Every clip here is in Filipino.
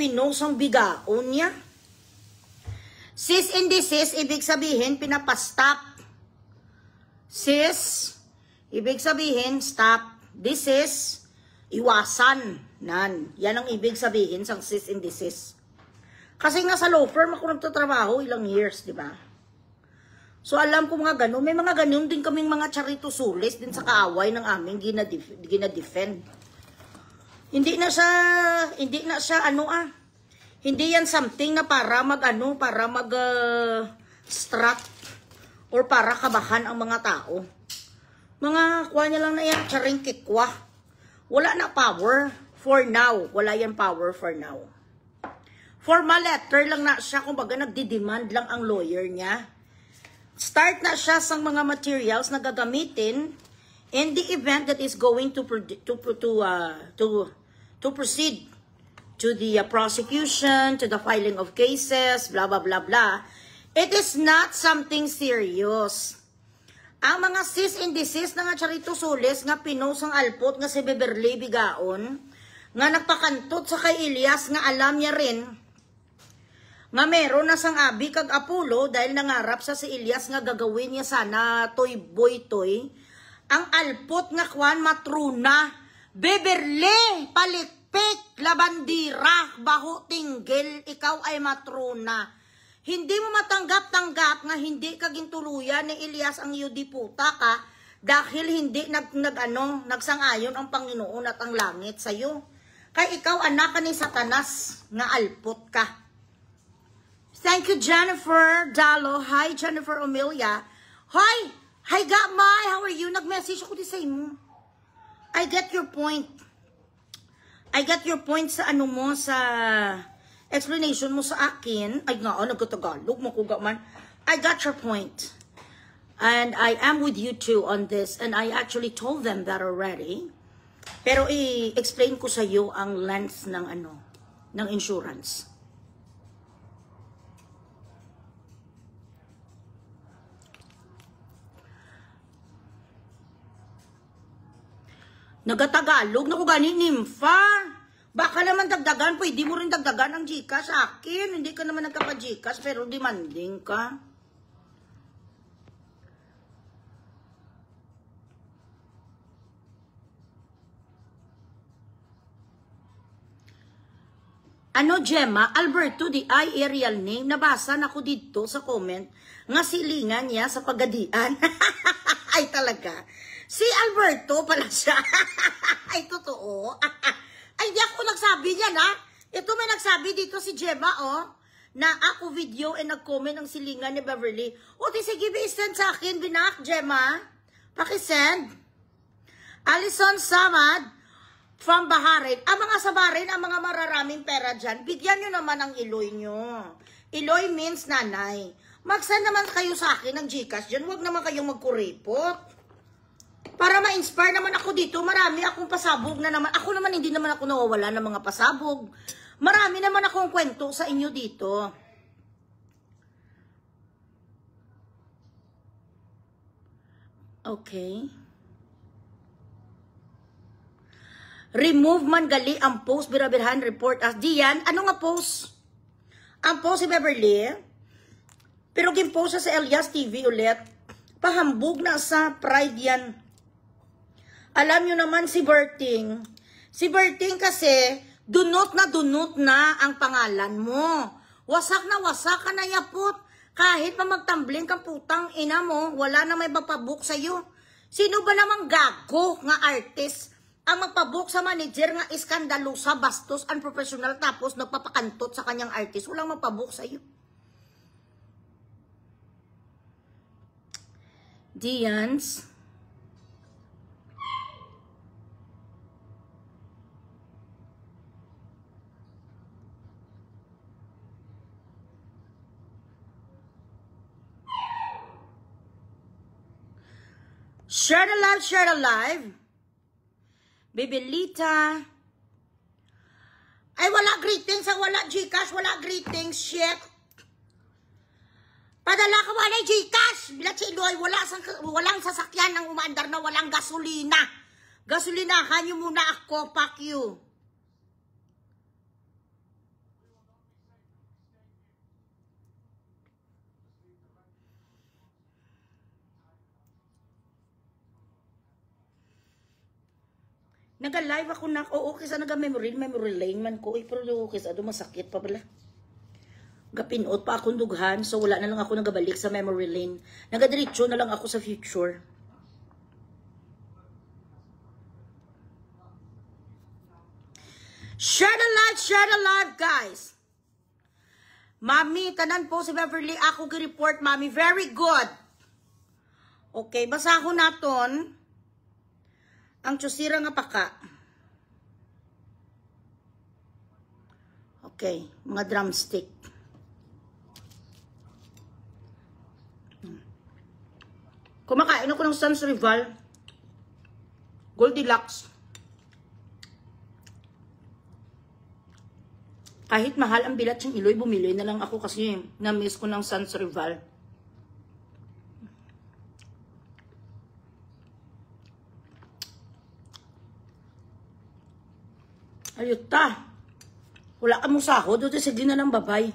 pinost ang bigaon niya. Cease and desist, ibig sabihin, pinapastop. Cease, ibig sabihin, stop. Desist, iwasan. Yan ang ibig sabihin sa cease and desist. Kasi nga sa law firm ako nagtatrabaho ilang years, di ba? So alam ko mga ganun. May mga ganun din kaming mga charito sulis din sa kaaway ng aming ginadefend. Hindi na siya hindi yan something na para mag-strut or para kabahan ang mga tao. Mga kuha niya lang na yan, charing kikwa. Wala na power for now. Wala yan power for now. Formal letter lang na siya, kumbaga nagdi-demand lang ang lawyer niya. Start na siya sa mga materials na gagamitin in the event that is going to proceed to the prosecution, to the filing of cases, blah, blah, blah, blah. It is not something serious. Ang mga cease and desist na nga charito sulis nga pinost ang alpot nga si Beverly Bigaon, nga nagpakantot sa kay Elias nga alam niya rin nga meron na sang abi kag Apollo dahil nangarap sa si Elias nga gagawin niya sana toy boy toy. Ang alpot nga kwan matruna, Beverly, palitpik, labandira, baho tinggil, ikaw ay matruna. Hindi mo matanggap-tanggap nga hindi ka gintuluyan ni Elias ang yudiputa ka dahil hindi nagsangayon ang Panginoon at ang langit sa iyo. Kay ikaw anak ka ni Satanas nga alpot ka. Thank you, Jennifer Dalo. Hi, Jennifer Omelia. Hi! Hi, Gatmay! How are you? Nag-message ako di sa imo. I get your point. I get your point sa ano mo, sa explanation mo sa akin. Ay nga, nagkatagalog mo ko man. I got your point. And I am with you too on this. And I actually told them that already. Pero i-explain ko sa iyo ang length ng ng insurance. Nagatagalog na ko gani, Nympha. Baka naman dagdagan, pwede mo rin dagdagan ang Gcash sa akin. Hindi ka naman nagkapa-Gcash, pero demanding ka. Ano, Gemma? Alberto, di ay real name. Nabasa na ko dito sa comment nga silingan niya sa pagadian. Ay, talaga. Si Alberto pala siya. Ay, totoo. Ay, di ako nagsabi niyan, ha? Ito may nagsabi dito si Gemma, oh, na ako video and nag-comment ang silingan ni Beverly. O, di sige, i-send sa akin, binak, Gemma. Pakisend. Alison Samad from Bahrain. Ang mga sa Bahrain, ang mga mararaming pera dyan, bigyan nyo naman ang Iloy nyo. Iloy means nanay. Mag-send naman kayo sa akin ng Gcash dyan. Huwag naman kayong magkuripot. Para ma-inspire naman ako dito, marami akong pasabog na naman. Ako naman, hindi naman ako nawawala ng mga pasabog. Marami naman akong kwento sa inyo dito. Okay. Remove man gali ang post, birabirhan report as diyan. Ano nga post? Ang post si Beverly. Pero gimpost sa Elias TV ulit. Pahambog na sa pride yan. Alam nyo naman si Berting. Si Berting kasi, dunot na ang pangalan mo. Wasak ka na yapot. Kahit pa magtambling kang putang ina mo, wala na may mapabook sa'yo. Sino ba namang gago nga artist ang magpabook sa manager nga iskandalusa, bastos, unprofessional, tapos nagpapakantot sa kanyang artist? Walang magpabook sa'yo. Dians. Share the live. Bibelita. Ay, wala greetings. Wala Gcash. Wala greetings. Shit. Padala ka wala Gcash. Bilat si Iloy. Walang sasakyan ng umaandar na walang gasolina. Gasolinahan nyo muna ako. Fuck you. Naga-live ako na, oo, kisa naga-memory lane man ko, pero kisa masakit pa pala. Gapinot pa akong dughan, so wala na lang ako nagabalik sa memory lane. Nagadiretso na lang ako sa future. Share the live, guys. Mami, tanan po si Beverly, ako gi-report, Mami. Very good. Okay, basahon naton ang tsusira nga paka. Okay, mga drumstick. Kumakain ako ng Sans Rival. Goldilocks. Kahit mahal ang bilat yung Iloy, bumili na lang ako kasi na-miss ko ng Sans Rival. Ayuta. Wala ka mong sahod, doon sige na ng babay.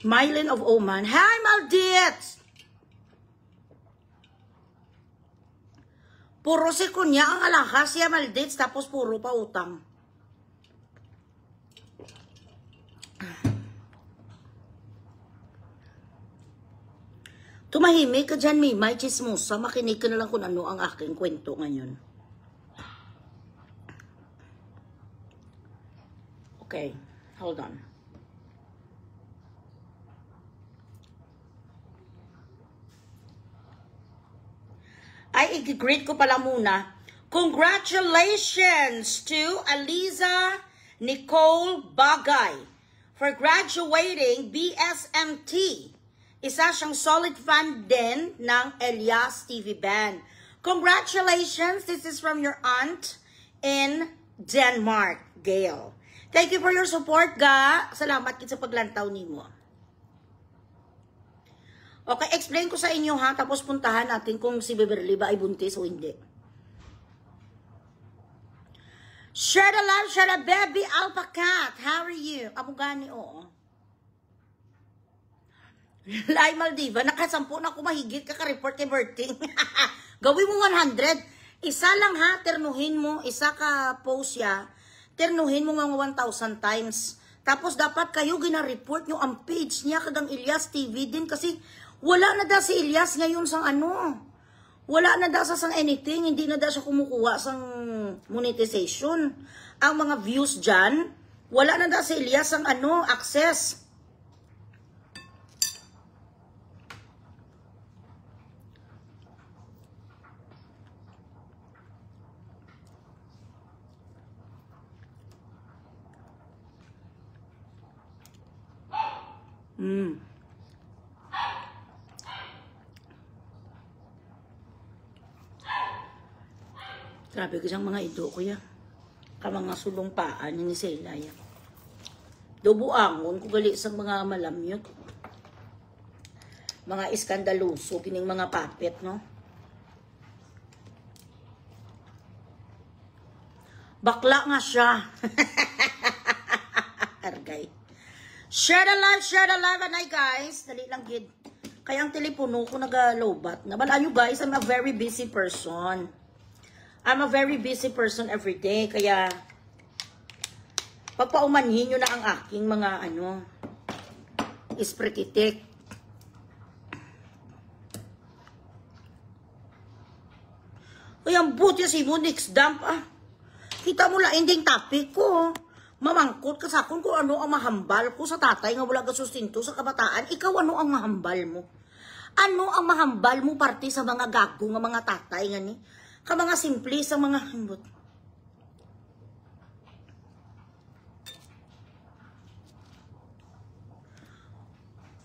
Mylene of Oman. Hi, Maldits! Puro si kunya ang alahas siya, Maldits, tapos puro pa utang. Tumahimik ka dyan, Mimay Chismosa. Makinig ka na lang kung ano ang aking kwento ngayon. Okay, hold on. Ay, i-greet ko pala muna. Congratulations to Aliza Nicole Bagay for graduating BSMT. Isa siyang solid fan din ng Elias TV Band. Congratulations! This is from your aunt in Denmark, Gail. Thank you for your support, ga. Salamat kit sa paglantaw nimo. Okay, explain ko sa inyo ha, tapos puntahan natin kung si Beverly ba ay buntis o hindi. Share the love, share the baby, Alpha Cat. How are you? Abugani, oo. Lai Maldiva, nakasampu na ako mahigit ka-report kay Berting. Gawin mo 100. Isa lang ha, ternuhin mo, isa ka post ya, ternuhin mo mga 1,000 times. Tapos dapat kayo gina-report nyo ang page niya kagang Elias TV din kasi wala na da si Elias ngayon sang ano. Wala na da sa sang anything, hindi na da siya kumukuha sang monetization. Ang mga views dyan, wala na da si Elias sang ano, access. Grabe ko siyang mga ido ko ya. Ka mga sulong paan ni Sela ya. Dubuangon ko gali sa mga malamyot. Mga iskandaloso, kining mga papet, no? Bakla nga siya. Argay. Share the live, anay guys. Dali lang gid. Kaya ang telepono ko nag-lowbat. Nabala nyo guys, I'm a very busy person. I'm a very busy person every day. Kaya, pagpaumanhin nyo na ang aking mga, ano, isprititik. Uy, ang buti si mo, next dump, ah. Kita mo lang, ending topic ko. Mamangkot ka sa akin kung ano ang mahambal ko sa tatay nga wala ka sustinto sa kabataan. Ikaw, ano ang mahambal mo? Ano ang mahambal mo parte sa mga gago nga mga tatay nga ni? Ka mga simple sa mga hambot.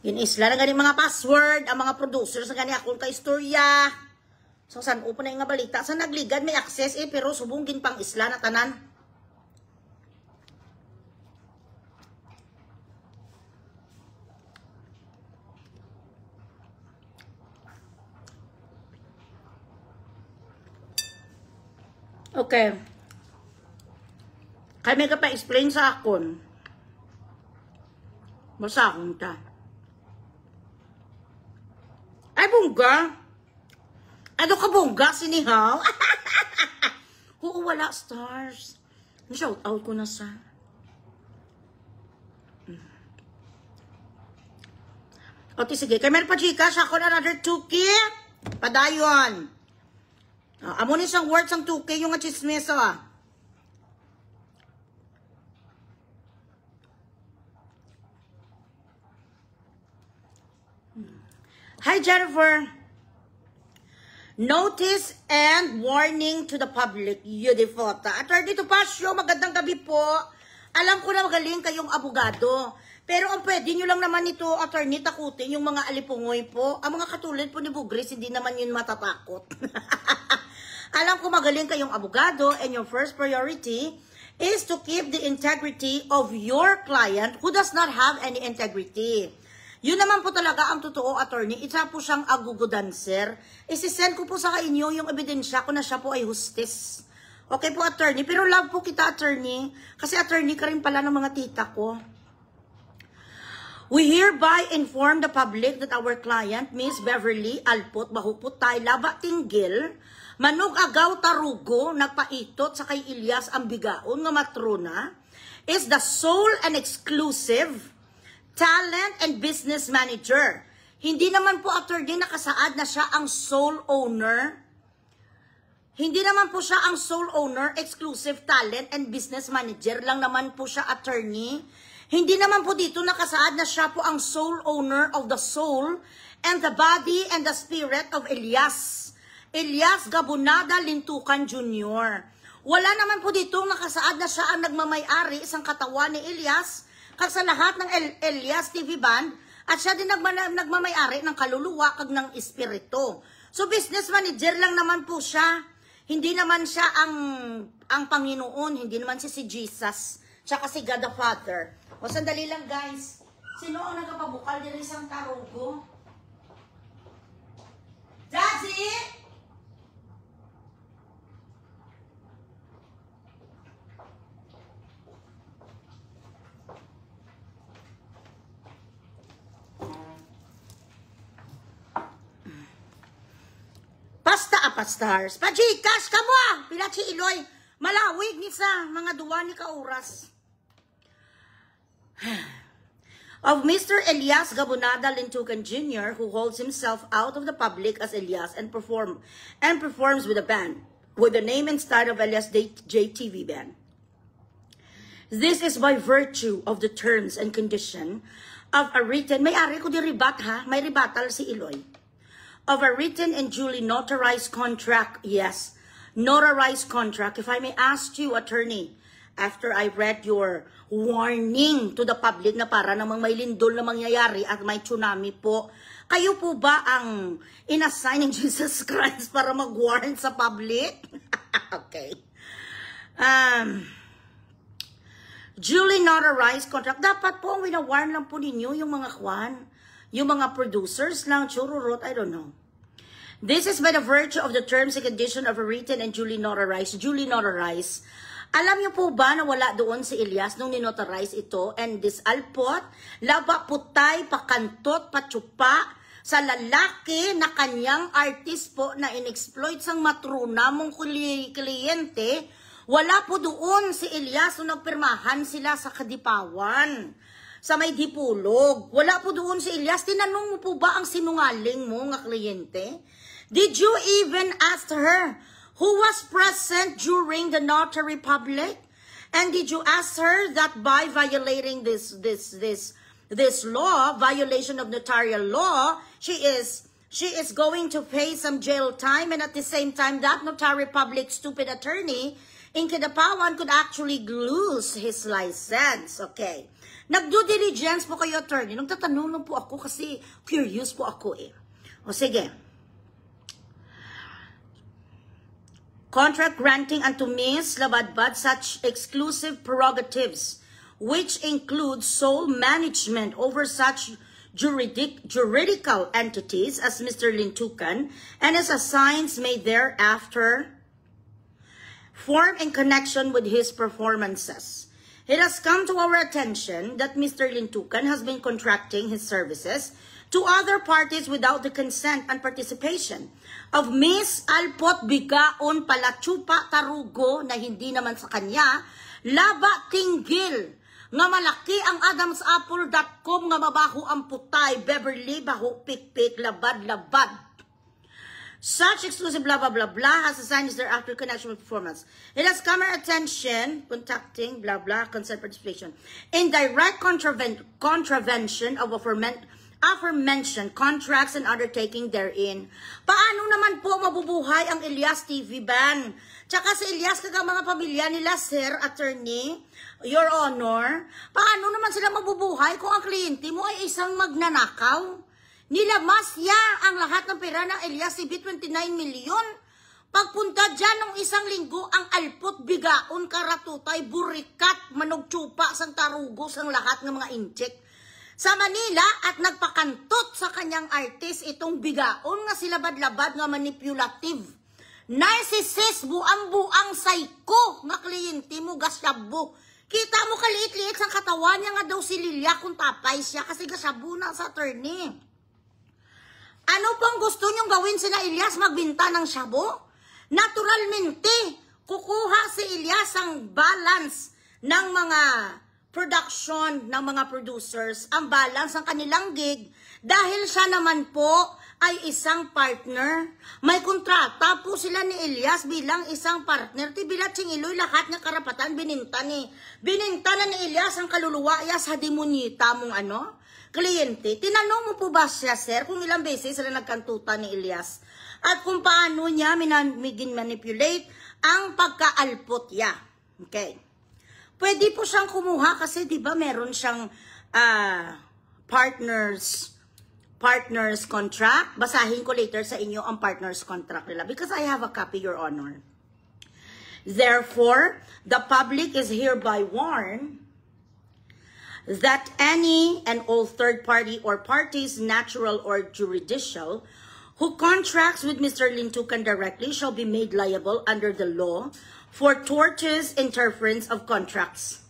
Inisla na gani mga password, ang mga producers na gani akong ka-istorya. So, saan upo na yung nga balita? Sa nagligad may access pero subungin pang isla na tanan. Okay. Kaya may ka pa-explain sa akon. Masakong ta. Ay, bungga. Ano ka bungga, sinihaw? Oo, wala stars. Shout out ko na sa. Okay, sige. Kaya meron pa, chika. Siya ako na another 2K. Padayon. Amo ni siyang words ang 2K yung chismis, Hi, Jennifer. Notice and warning to the public. Yudifota. Attorney Topacio, magandang gabi po. Alam ko na magaling kayong abogado. Pero ang pwede nyo lang naman ito, attorney, takutin yung mga alipungoy po. Ang mga katulad po ni Bugris, hindi naman yun matatakot. Alam ko magaling kayong abogado and your first priority is to keep the integrity of your client who does not have any integrity. Yun naman po talaga ang totoo, attorney. Isa po siyang agugudancer. Isisend ko po sa inyo yung ebidensya ko na siya po ay hostess. Okay po, attorney. Pero love po kita, attorney. Kasi attorney ka rin pala ng mga tita ko. We hereby inform the public that our client, Miss Beverly Alpot Bahupot Tay Laba Tinggil, Manug Agaw Tarugo, nagpaitot sa kay Ilyas Ambigaon nga matrona, is the sole and exclusive talent and business manager. Hindi naman po, attorney, nakasaad na siya ang sole owner. Hindi naman po siya ang sole owner, exclusive talent and business manager lang naman po siya, attorney. Hindi naman po dito nakasaad na siya po ang sole owner of the soul and the body and the spirit of Elias. Elias Gabunada Lintukan Jr. Wala naman po dito nakasaad na siya ang nagmamay-ari isang katawan ni Elias kasi lahat ng Elias TV Band at siya din nagmamay-ari ng kaluluwa kag ng espiritu. So business manager lang naman po siya. Hindi naman siya ang Panginoon, hindi naman siya si Jesus, tsaka si God the Father. O sandali lang, guys. Sino ang nagpapabukal din isang tarugo? Daddy! Stars. Pajikas ka mo! Pilachi Iloy. Malawig ni sa mga duwa ni kauras. Of Mr. Elias Gabunada Lintukan Jr., who holds himself out of the public as Elias and performs with a band, with the name and style of Elias JTV Band. This is by virtue of the terms and condition of a written, may ari ko di ribat ha, may ribatal si Iloy. Of a written and duly notarized contract, yes, notarized contract. If I may ask you, attorney, after I read your warning to the public na para namang may lindol na mangyayari at may tsunami po, kayo po ba ang inassign ng Jesus Christ para mag-warn sa public? Okay. Duly notarized contract. Dapat po ang wina-warn lang po ninyo yung mga kwan, yung mga producers lang, chururot, I don't know. This is by the virtue of the terms and condition of a written and duly notarized. Duly notarized. Alam niyo po ba na wala doon si Elias nung ninotarize ito? And this Alpot, laba putay, pakantot, patsupa, sa lalaki na kanyang artist po na in-exploit sang matruna mong kliyente, wala po doon si Elias nung nagpirmahan sila sa Kadipawan, sa may Dipulog. Wala po doon si Elias. Tinanong mo po ba ang sinungaling mo nga kliyente? Did you even ask her who was present during the notary public? And did you ask her that by violating this law, violation of notarial law, she is going to pay some jail time, and at the same time that notary public stupid attorney in Kidapawan could actually lose his license. Okay. Nag-due diligence po kayo, attorney. Nagtatanong po ako kasi curious po ako eh. O sige. Contract granting unto Ms. Labadbad such exclusive prerogatives, which include sole management over such juridical entities as Mr. Lintukan and his assigns may thereafter form in connection with his performances. it has come to our attention that Mr. Lintukan has been contracting his services to other parties without the consent and participation of Miss Alpot Bigaon Palachupa Tarugo na hindi naman sa kanya, laba tinggil nga malaki ang adamsapple.com nga mabaho ang putay, Beverly, baho pikpik, labad-labad. Such exclusive blah blah blah blah has assigned is their after connection with performance. It has come our attention, contacting blah blah consent participation in direct contravention of aforementioned contracts and undertaking therein. Paano naman po mabubuhay ang Elias TV ban? Tsaka si Elias kagang mga pamilya nila, Sir Attorney, Your Honor, paano naman sila mabubuhay kung ang kliyente mo ay isang magnanakaw? Nilamas niya ang lahat ng pera ng Elias TV, 29 milyon. Pagpunta dyan ng isang linggo, ang Alpot Bigaon Karatutay, burikat, manogtsupa, sang tarugos, ang lahat ng mga incheck sa Manila at nagpakantot sa kanyang artist itong Bigaon nga silabad-labad nga manipulative. Narcissist, buang-buang psycho nga kliyente mo, gasyabo. Kita mo kaliit-liit sa katawan niya nga daw si Lilia kung tapay siya kasi gasyabo na sa attorney. Ano pang gusto niyong gawin sina Elias? Magbinta ng shabu? Naturalmente, kukuha si Elias ang balance ng mga production, ng mga producers, ang balance ng kanilang gig, dahil siya naman po ay isang partner. May kontrata po sila ni Elias bilang isang partner. Tibilat Iloy, lahat ng karapatan bininta na ni Elias ang kaluluwa sa demonita mong kliyente. Tinanong mo po ba siya, sir, kung ilang beses sila nagkantuta ni Elias? At kung paano niya manipulate ang pagkaalpot niya. Okay. Pwede po siyang kumuha kasi 'di ba meron siyang partners contract. Basahin ko later sa inyo ang partners contract nila because I have a copy, Your Honor. Therefore, the public is hereby warned that any and all third party or parties, natural or juridical, who contracts with Mr. Lintukan directly shall be made liable under the law for tortious interference of contracts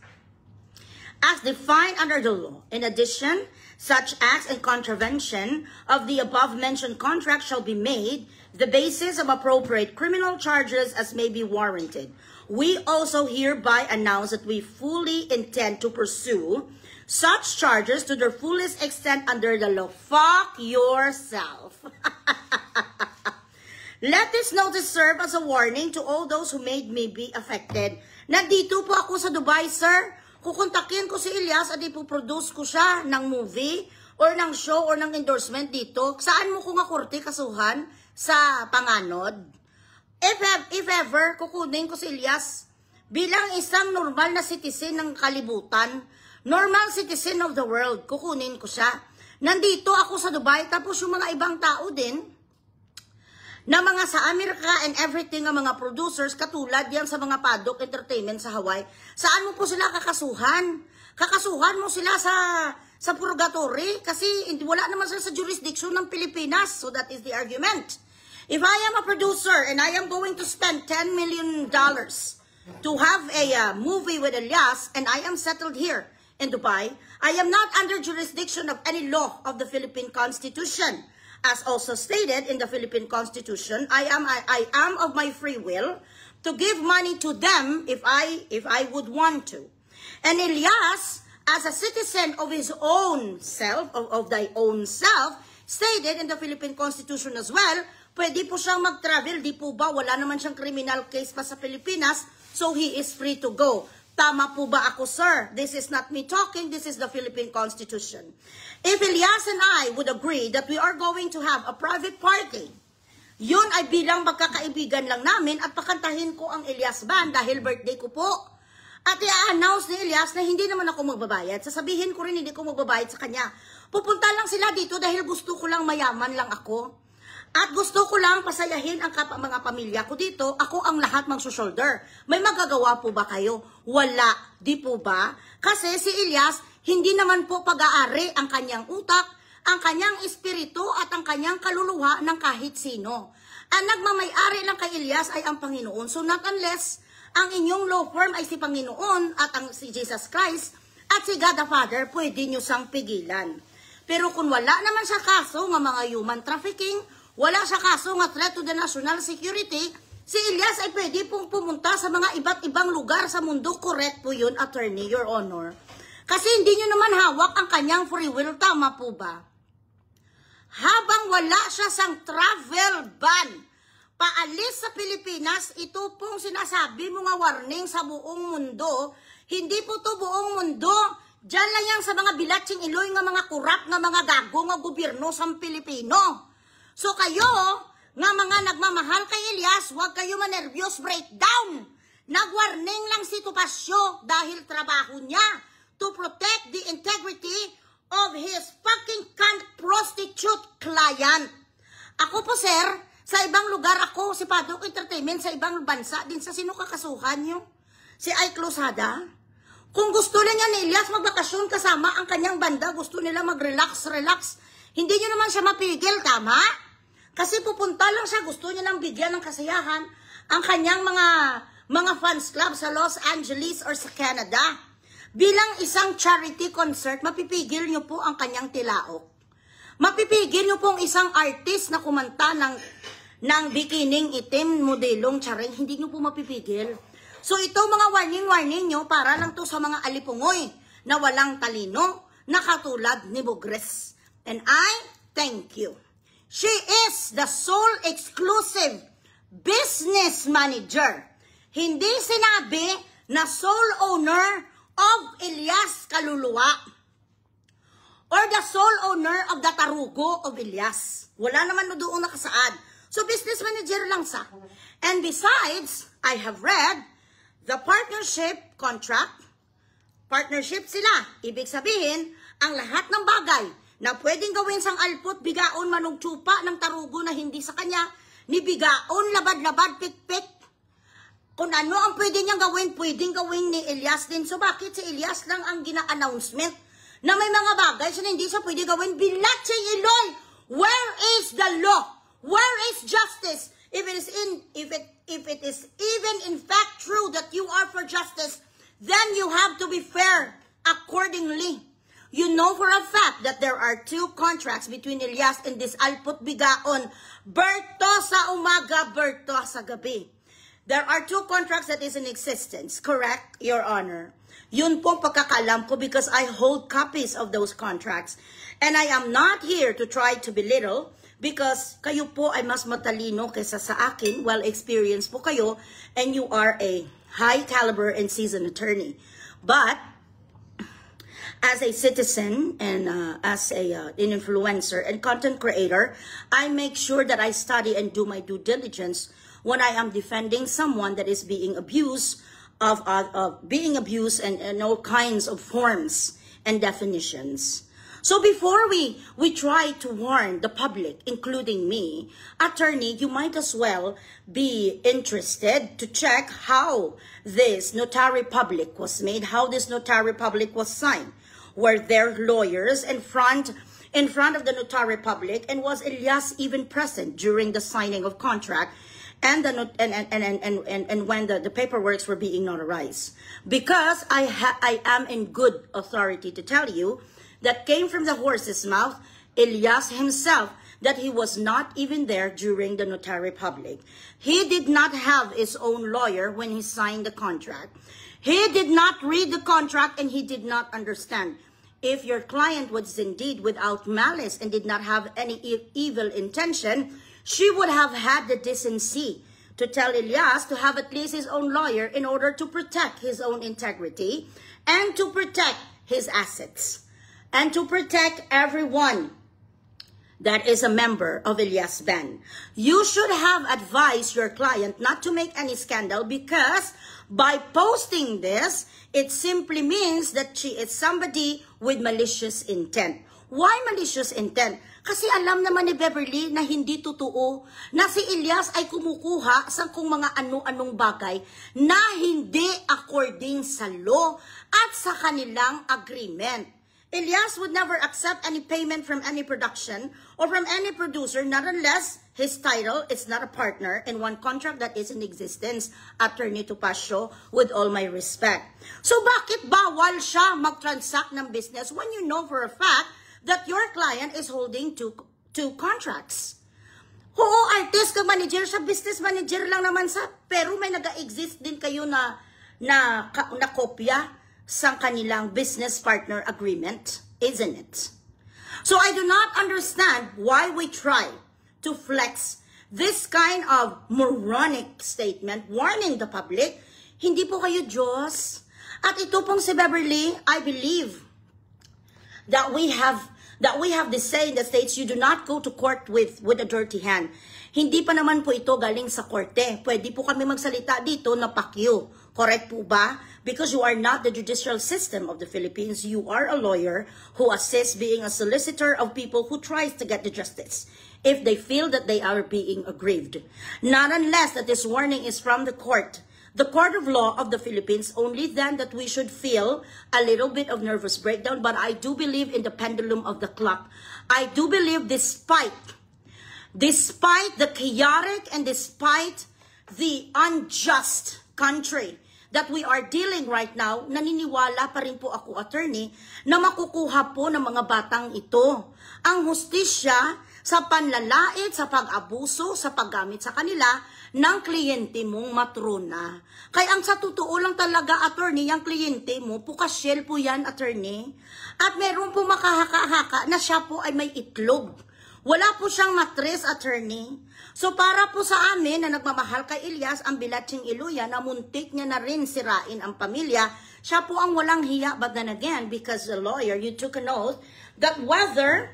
as defined under the law. In addition, such acts in contravention of the above-mentioned contract shall be made the basis of appropriate criminal charges as may be warranted. We also hereby announce that we fully intend to pursue such charges to their fullest extent under the law. Fuck yourself. Let this notice serve as a warning to all those who may be affected. Nandito po ako sa Dubai, sir. Kukontakin ko si Elias at ipoproduce ko siya ng movie or ng show or ng endorsement dito. Saan mo ko nga korte kasuhan? Sa Panganod? If ever, kukunin ko si Elias bilang isang normal na citizen ng kalibutan, normal citizen of the world, kukunin ko siya. Nandito ako sa Dubai, tapos yung mga ibang tao din, na mga sa Amerika and everything, ang mga producers, katulad yan sa mga Paddock Entertainment sa Hawaii, saan mo po sila kakasuhan? Kakasuhan mo sila sa purgatory kasi wala naman sila sa jurisdiction ng Pilipinas. So that is the argument. If I am a producer and I am going to spend $10 million to have a movie with Elias and I am settled here in Dubai, I am not under jurisdiction of any law of the Philippine Constitution. As also stated in the Philippine Constitution, I am of my free will to give money to them if I would want to. And Elias, as a citizen of his own self, of thy own self, stated in the Philippine Constitution as well, pwede po siyang mag-travel, di po ba? Wala naman siyang criminal case pa sa Pilipinas, so he is free to go. Tama po ba ako, sir? This is not me talking, this is the Philippine Constitution. If Elias and I would agree that we are going to have a private party, yun ay bilang magkakaibigan lang namin at pakantahin ko ang Elias Band dahil birthday ko po. At i-announce ni Elias na hindi naman ako magbabayad. Sasabihin ko rin hindi ko magbabayad sa kanya. Pupunta lang sila dito dahil gusto ko lang mayaman lang ako. At gusto ko lang pasayahin ang mga pamilya ko dito. Ako ang lahat magsusolder. May magagawa po ba kayo? Wala. Di po ba? Kasi si Elias, hindi naman po pag-aari ang kanyang utak, ang kanyang espiritu at ang kanyang kaluluwa ng kahit sino. Ang nagmamay-ari lang kay Elias ay ang Panginoon. So not unless ang inyong law firm ay si Panginoon at ang si Jesus Christ at si God the Father, pwede nyo sang pigilan. Pero kung wala naman siya kaso ng mga human trafficking, wala siya kaso ng threat to the national security, si Elias ay pwede pong pumunta sa mga iba't ibang lugar sa mundo. Correct po yun, Attorney, Your Honor. Kasi hindi nyo naman hawak ang kanyang free will, tama po ba? Habang wala siya sang travel ban, paalis sa Pilipinas, ito pong sinasabi mga warning sa buong mundo. Hindi po to buong mundo. Diyan lang yan sa mga bilatsing iloy nga mga kurap nga mga gago nga gobyerno sa Pilipino. So kayo, nga mga nagmamahal kay Elias, huwag kayo manervyos breakdown. Nagwarning lang si Tupasyo dahil trabaho niya to protect the integrity of his fucking cunt prostitute client. Ako po, sir, sa ibang lugar ako, si Paddock Entertainment, sa ibang bansa, din sa sino kakasuhan nyo? Si Ike Lozada? Kung gusto niya ni Elias magbakasyon kasama ang kanyang banda, gusto nila mag-relax, hindi nyo naman siya mapigil, tama? Kasi pupunta lang siya, gusto niya lang bigyan ng kasiyahan ang kanyang mga fans club sa Los Angeles or sa Canada. Bilang isang charity concert, mapipigil nyo po ang kanyang tilaok. Mapipigil nyo po ang isang artist na kumanta ng bikining itim, modelong charing, hindi nyo po mapipigil. So ito mga warning nyo, para lang to sa mga alipungoy na walang talino, na katulad ni Bugres. And I thank you. She is the sole exclusive business manager. Hindi sinabi na sole owner of Elias Kaluluwa or the sole owner of the Tarugo of Elias. Wala naman no doon nakasaad. So business manager lang sa. And besides, I have read the partnership contract. Partnership sila. Ibig sabihin, ang lahat ng bagay na pwedeng gawin sang alpot, bigaon, manong tsupa ng Tarugo na hindi sa kanya, ni bigaon, labad-labad, pik-pik. Kung ano ang pwede niyang gawin, pwedeng gawin ni Elias din. So bakit si Elias lang ang gina-announcement na may mga bagay na hindi siya pwede gawin? Bilatsing Iloy! Where is the law? Where is justice? If it is even in fact true that you are for justice, then you have to be fair accordingly. You know for a fact that there are 2 contracts between Elias and this Alput Bigaon. Berto sa umaga, Berto sa gabi. There are 2 contracts that is in existence, correct, Your Honor? Yun pong pagkakalam ko because I hold copies of those contracts. And I am not here to try to belittle because kayo po ay mas matalino kaysa sa akin, well-experienced po kayo, and you are a high caliber and seasoned attorney. But as a citizen and as an influencer and content creator, I make sure that I study and do my due diligence when I am defending someone that is being abused of being abused and all kinds of forms and definitions. So before we try to warn the public, including me, attorney, you might as well be interested to check how this notary public was made, how this notary public was signed. Were there lawyers in front of the notary public, and was Elias even present during the signing of contract? And when the paperwork were being notarized, because I am in good authority to tell you that came from the horse's mouth, Elias himself, that he was not even there during the notary public. He did not have his own lawyer when he signed the contract. He did not read the contract and he did not understand. If your client was indeed without malice and did not have any evil intention, she would have had the decency to tell Elias to have at least his own lawyer in order to protect his own integrity and to protect his assets and to protect everyone that is a member of Elias Band. You should have advised your client not to make any scandal because by posting this, it simply means that she is somebody with malicious intent. Why malicious intent? Kasi alam naman ni Beverly na hindi totoo na si Elias ay kumukuha sa kung mga ano-anong bagay na hindi according sa law at sa kanilang agreement. Elias would never accept any payment from any production or from any producer not unless his title is not a partner in one contract that is in existence, Attorney Topacio, with all my respect. So bakit bawal siya mag-transact ng business when you know for a fact that your client is holding two contracts? Oo, artist ka manager siya, business manager lang naman sa, pero may nag-exist din kayo na kopya sa kanilang business partner agreement, isn't it? So I do not understand why we try to flex this kind of moronic statement warning the public. Hindi po kayo Diyos. At ito pong si Beverly, I believe that we have this say in the States, you do not go to court with a dirty hand. Hindi pa naman po ito galing sa korte. Pwede po kami magsalita dito na pakyo. Correct po ba? Because you are not the judicial system of the Philippines. You are a lawyer who assists being a solicitor of people who tries to get the justice if they feel that they are being aggrieved. Not unless that this warning is from the court of law of the Philippines, only then that we should feel a little bit of nervous breakdown. But I do believe in the pendulum of the clock. I do believe despite the chaotic and despite the unjust country that we are dealing right now, naniniwala pa rin po ako, attorney, na makukuha po ng mga batang ito ang hustisya sa panlalait, sa pag-abuso, sa paggamit sa kanila ng kliyente mong matrona. Kaya ang sa totoo lang talaga, attorney, yung kliyente mo, pukasyel po yan, attorney. At meron po makahaka-haka na siya po ay may itlog. Wala po siyang matres, attorney. So para po sa amin na nagmamahal kay Elias, ang Bilatsing Iloya, na muntik niya na rin sirain ang pamilya, siya po ang walang hiya. But then again, because the lawyer, you took an oath that whether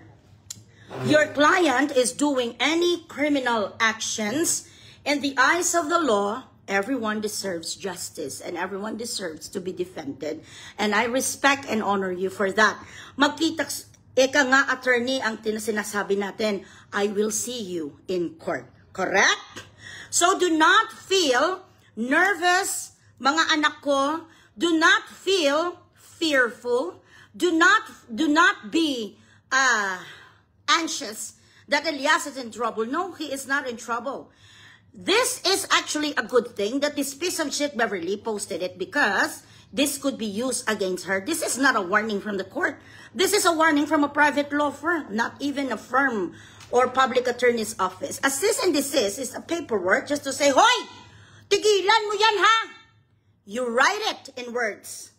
your client is doing any criminal actions, in the eyes of the law, everyone deserves justice and everyone deserves to be defended. And I respect and honor you for that. Eka nga, attorney, ang sinasabi natin, I will see you in court. Correct? So do not feel nervous, mga anak ko. Do not feel fearful. Do not be anxious that Elias is in trouble. No, he is not in trouble. This is actually a good thing that this piece of shit Beverly posted it, because this could be used against her. This is not a warning from the court. This is a warning from a private law firm, not even a firm or public attorney's office. A cease and desist is a paperwork just to say, hoy, tigilan mo yan ha. You write it in words.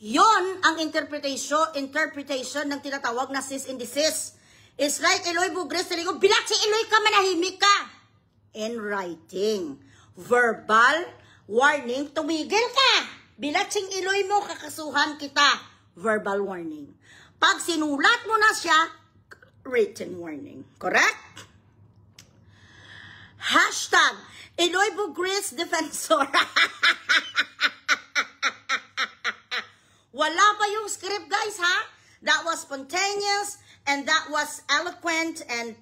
Yon ang interpretation ng tinatawag na cease and desist. It's like Eloy Bugres, talaga, bilat si Eloy ka, manahimik ka. In writing. Verbal warning, tumigil ka. Bilatsing Iloy mo, kakasuhan kita. Verbal warning. Pag sinulat mo na siya, written warning. Correct? Hashtag, Eloy Bugris Defensor. Wala pa yung script, guys, ha? That was spontaneous, and that was eloquent, and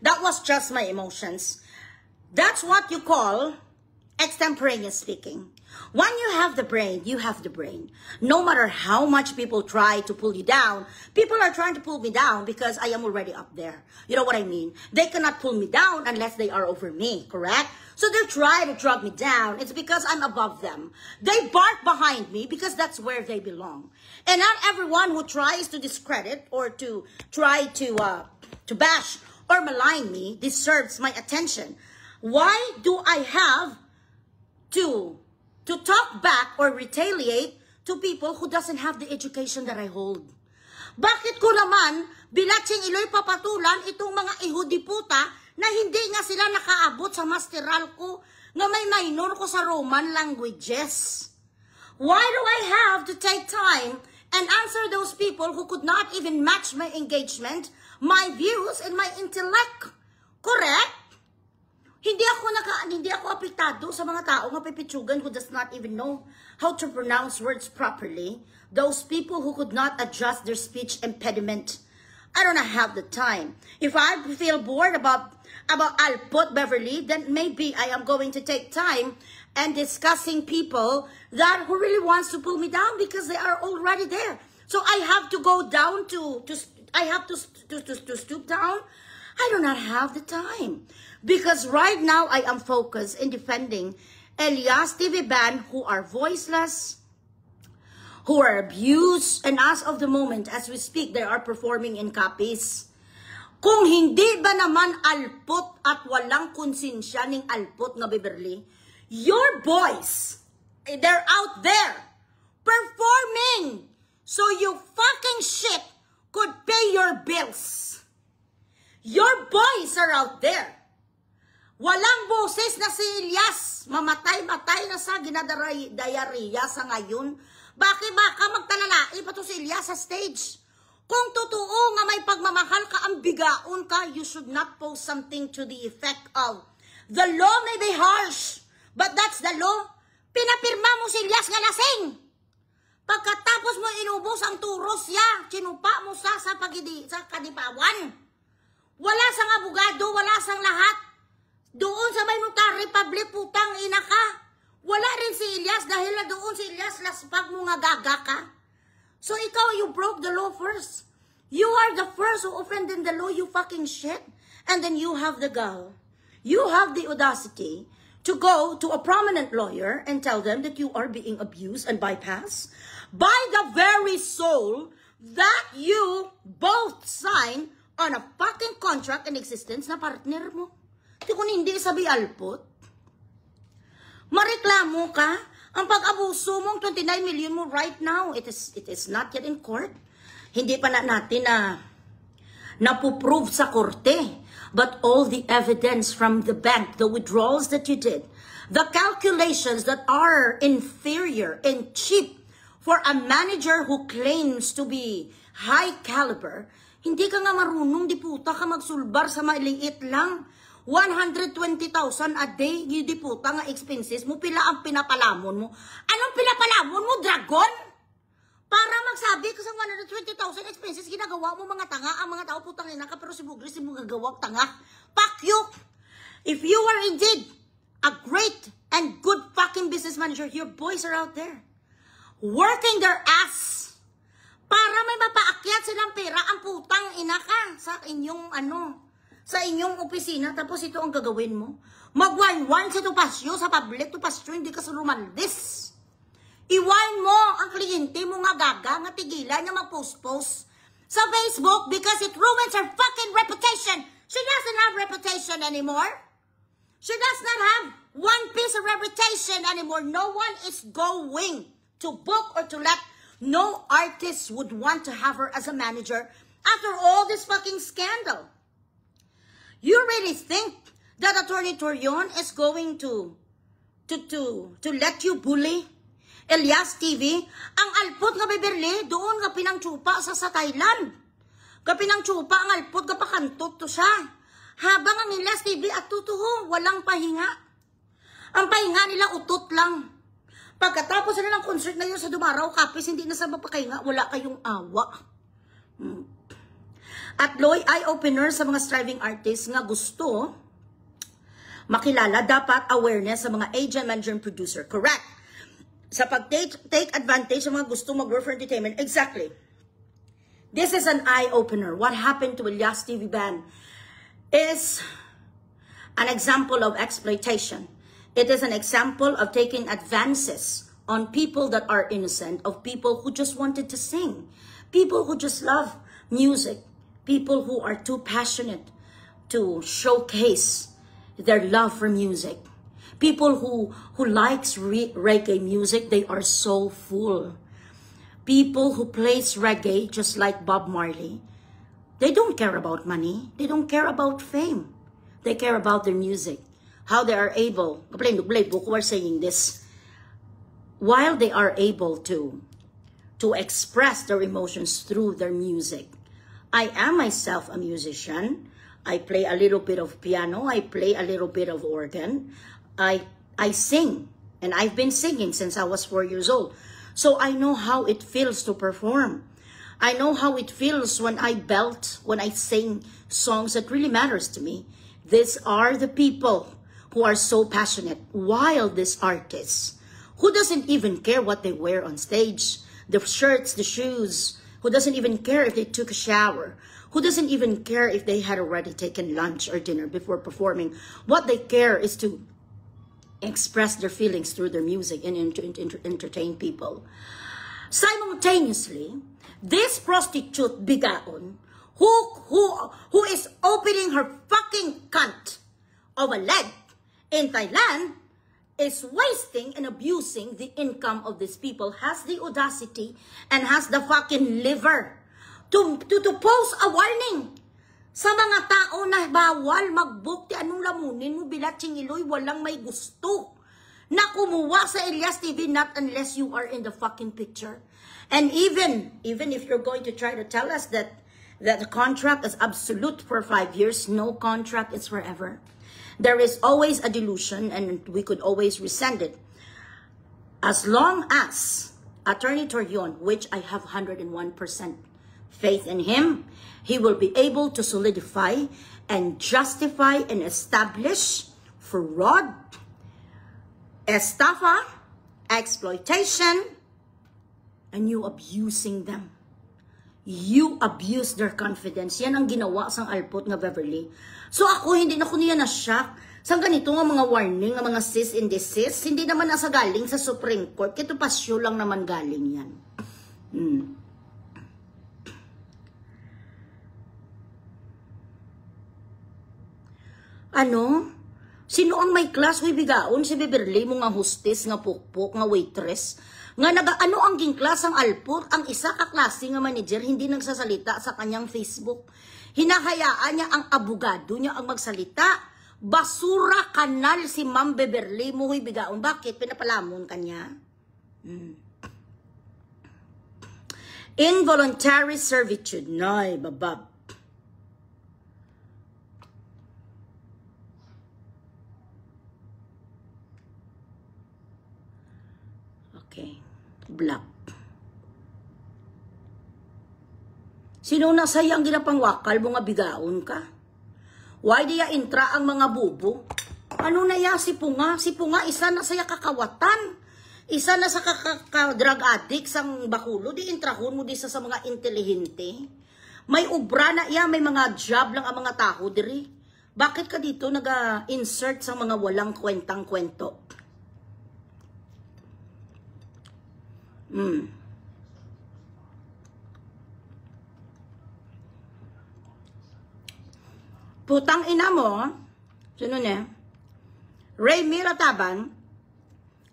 that was just my emotions. That's what you call extemporaneous speaking. When you have the brain, you have the brain. No matter how much people try to pull you down, people are trying to pull me down because I am already up there. You know what I mean? They cannot pull me down unless they are over me, correct? So they're trying to drag me down. It's because I'm above them. They bark behind me because that's where they belong. And not everyone who tries to discredit or to try to bash or malign me deserves my attention. Why do I have to talk back or retaliate to people who doesn't have the education that I hold? Bakit ko naman bilatsing Iloy papatulan itong mga ihudiputa na hindi nga sila nakaabot sa masteral ko na may minor ko sa Roman languages? Why do I have to take time and answer those people who could not even match my engagement, my views, and my intellect? Correct? Hindi ako apektado sa mga tao nga pipitsugan who does not even know how to pronounce words properly. Those people who could not adjust their speech impediment. I don't have the time. If I feel bored about Alpot Beverly, then maybe I am going to take time and discussing people that who really wants to pull me down because they are already there. So I have to go down to stoop down. I do not have the time. Because right now, I am focused in defending Elias TV Band who are voiceless, who are abused, and as of the moment, as we speak, they are performing in copies. Kung hindi ba naman alpot at walang konsensya ning alpot nga Beverly, your boys, they're out there performing so you fucking shit could pay your bills. Your boys are out there. Walang boses na si Elias. Mamatay-matay na sa ginadayariya sa ngayon. Bakit baka magtalalai pa to si Elias sa stage? Kung totoo nga may pagmamahal ka, ang bigaon ka, you should not post something to the effect of, the law may be harsh, but that's the law. Pinapirma mo si Elias nga lasing. Pagkatapos mo inubos ang turos ya, sinupa mo sa kadipawan. Wala sang abogado, wala sang lahat. Doon sa may notary public, putang ina ka. Wala rin si Elias dahil na doon si Elias laspag mo nga gaga ka. So ikaw, you broke the law first. You are the first who offended the law, you fucking shit. And then you have the gall. You have the audacity to go to a prominent lawyer and tell them that you are being abused and bypassed by the very soul that you both sign on a fucking contract and existence na partner mo. Di kung hindi sabi alpot, mareklamo ka, ang pag-abuso mong 29 million mo right now, it is not yet in court. Hindi pa natin na napuprove sa korte. But all the evidence from the bank, the withdrawals that you did, the calculations that are inferior and cheap for a manager who claims to be high caliber, hindi ka nga marunong, di puta ka magsulbar sa maliit lang. 120,000 a day, di puta nga expenses mo, pila ang pinapalamon mo. Anong pinapalamon mo, dragon? Para magsabi ka sa 120,000 expenses, ginagawa mo mga tanga, ang mga tao putang ina ka, pero si Bugris, si mga gawag tanga. Fuck you! If you are indeed a great and good fucking business manager, your boys are out there, working their ass, para may mapaakyat silang pera, ang putang ina ka, sa inyong sa inyong opisina, tapos ito ang gagawin mo. Mag-wine-wine sa tupasyo, sa public tupasyo, hindi ka sa rumaldis. I-wine mo ang kliyente mo nga gaga, nga tigilan niya mag-post-post sa Facebook because it ruins her fucking reputation. She doesn't have reputation anymore. She does not have one piece of reputation anymore. No one is going to book or to let. No artist would want to have her as a manager after all this fucking scandal. You really think that Attorney Torion is going to let you bully Elias TV? Ang alpot nga Beverly, doon nga pinangtsupa sa Thailand. Nga pinangtsupa ang alpot, nga pakantot to siya. Habang ang Elias TV at tutuho, walang pahinga. Ang pahinga nila utot lang. Pagkatapos nila ng concert na yun sa Dumaraw Kapis, hindi na sa mapakahinga, wala kayong awa. At Loy, eye-opener sa mga striving artists nga gusto makilala, dapat awareness sa mga agent, manager, and producer. Correct. Sa pag-take advantage sa mga gusto mag-work for entertainment. Exactly. This is an eye-opener. What happened to Elias TV Band is an example of exploitation. It is an example of taking advances on people that are innocent, of people who just wanted to sing, people who just love music, people who are too passionate to showcase their love for music. People who likes reggae music, they are so full. People who plays reggae just like Bob Marley, they don't care about money. They don't care about fame. They care about their music. How they are able, who are saying this, while they are able to express their emotions through their music. I am myself a musician. I play a little bit of piano. I play a little bit of organ. I sing. And I've been singing since I was 4 years old. So I know how it feels to perform. I know how it feels when I belt, when I sing songs that really matters to me. These are the people who are so passionate. While these artists, who doesn't even care what they wear on stage, the shirts, the shoes, who doesn't even care if they took a shower, who doesn't even care if they had already taken lunch or dinner before performing. What they care is to express their feelings through their music and entertain people. Simultaneously, this prostitute Bigaon, who is opening her fucking cunt of a leg in Thailand, is wasting and abusing the income of these people, has the audacity and has the fucking liver to post a warning sa mga tao na bawal mag-book ti anong lamunin mo bilat Chingiloy, walang may gusto na kumuha sa Elias TV, not unless you are in the fucking picture. And even if you're going to try to tell us that the contract is absolute for 5 years, no contract is forever. There is always a delusion and we could always rescind it. As long as Attorney Torion, which I have 101% faith in him, he will be able to solidify and justify and establish fraud, estafa, exploitation, and you abusing them. You abuse their confidence. Yan ang ginawa sang Alpot nga Beverly. So ako, hindi na ko niya na-shock. Sang ganito nga mga warning, nga mga cease and desist, hindi naman nasa galing sa Supreme Court. Kito pasyo lang naman galing yan. Ano? Sino ang may class? Huy Bigaon, si Beverly mo nga hostess, nga pukpok, nga waitress. Nga ano ang ginklas ang Alpot? Ang isa ka klase nga manager hindi nagsasalita sa kanyang Facebook. Hinahayaan niya ang abogado niya ang magsalita. Basura kanal si Ma'am Beverly mo, Huy Bigaon. Bakit? Pinapalamon kanya? Involuntary servitude. Nay, babab. Okay. Black. Sino na sayang ginapangwakal mo nga Bigaon ka? Why diya intra ang mga bubo? Ano na ya si Punga? Si Punga isa na saya kakawatan. Isa na sa drug addict sang bakulo. Di intrahon mo di sa mga intelihente. May ubra na ya, may mga job lang ang mga tao diri. Bakit ka dito nag-insert sa mga walang kwentang kwento? Putang ina mo, sino ne? Ray Mirataban,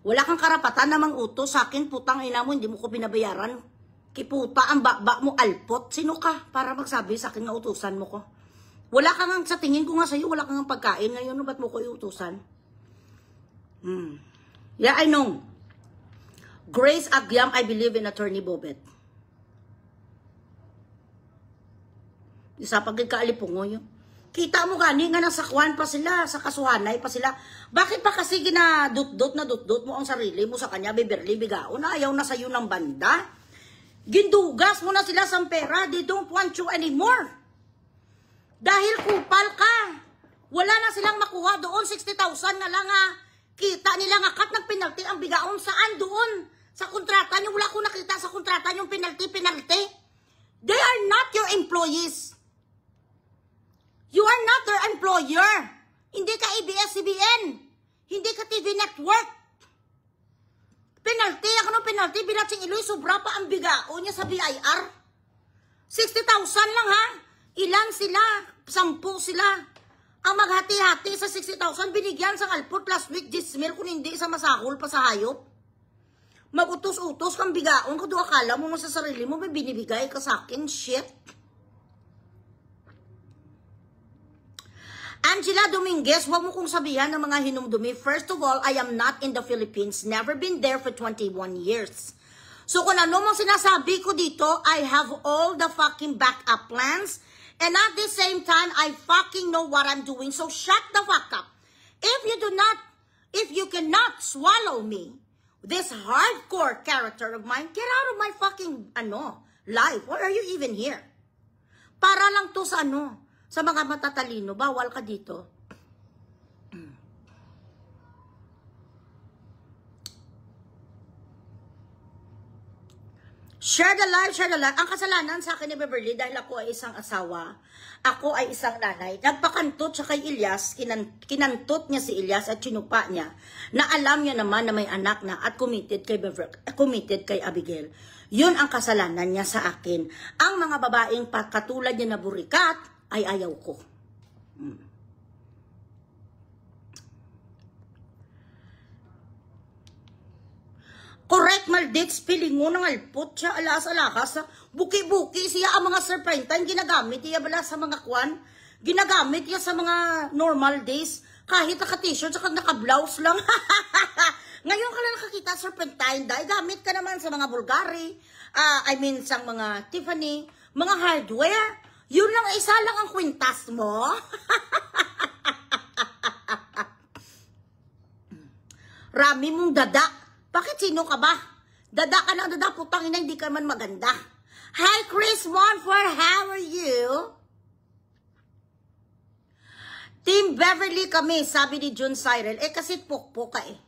wala kang karapatan na mang-utos sa akin, putang ina mo, hindi mo ko pinabayaran. Kiputa ang bakbak mo, Alpot. Sino ka para magsabi sa akin nga utusan mo ko? Wala kang, sa tingin ko nga sa'yo, wala kang pagkain ngayon, no, ba't mo ko iutusan? Yeah, I know. Grace Agyam, I believe in Attorney Bobet. Isa pagid ka alipungo yun. Kita mo gani nga nasa kwan pa sila, sa kasuhanay pa sila. Bakit pa kasi ginadut-dut na dut-dut mo ang sarili mo sa kanya, Beverly Bigaon, na ayaw na sa'yo ng banda? Gindugas mo na sila sa pera, they don't want you anymore. Dahil kupal ka. Wala na silang makuha doon, 60,000 na lang ha. Kita nila nga kat nagpenalty ang Bigaon, saan doon? Sa kontrata nyo, wala ko nakita sa kontrata nyo penalty. They are not your employees. You are not their employer. Hindi ka ABS-CBN. Hindi ka TV Network. Penalty, ako ng penalty, bilat sing Iloy, sobra pa ang Bigaon niya sa BIR. 60,000 lang ha. Ilan sila? 10 sila. Ang maghati-hati sa 60,000, binigyan sa Alpot last week, dismir kung hindi sa masakol pa sa hayop. Magutos-utos kang Bigaon, kung akala mo sa sarili mo, may binibigay ka sa akin, shit. Angela Dominguez, huwag mo kong sabihan ng mga hinumdumi. First of all, I am not in the Philippines. Never been there for 21 years. So kung ano mong sinasabi ko dito, I have all the fucking backup plans. And at the same time, I fucking know what I'm doing. So shut the fuck up. If you cannot swallow me, this hardcore character of mine, get out of my fucking, life. Why are you even here? Para lang to sa sa mga matatalino, bawal ka dito. Share the live, share the live. Ang kasalanan sa akin ni Beverly dahil ako ay isang asawa. Ako ay isang nanay. Nagpakantot siya kay Ilyas, kinantot niya si Ilyas at sinupa niya na alam niya naman na may anak na at committed kay Abigail. Yun ang kasalanan niya sa akin. Ang mga babaeng katulad niya na burikat ay ayaw ko. Correct, Maldit, spelling mo nang alpot siya, alas-alakas, buki-buki siya ang mga serpentine, ginagamit niya bala sa mga kwan, ginagamit niya sa mga normal days, kahit naka-t-shirt, saka naka-blouse lang. Ngayon ka lang nakakita, serpentine, dahil gamit ka naman sa mga Bulgari, sa mga Tiffany, mga hardware, yun lang, isa lang ang kwintas mo. Rami mong dada. Bakit sino ka ba? Dada ka ng dada, putang ina, hindi ka man maganda. Hi, Chris Monfort, how are you? Team Beverly kami, sabi ni June Cyril. Kasi pukpok ka eh.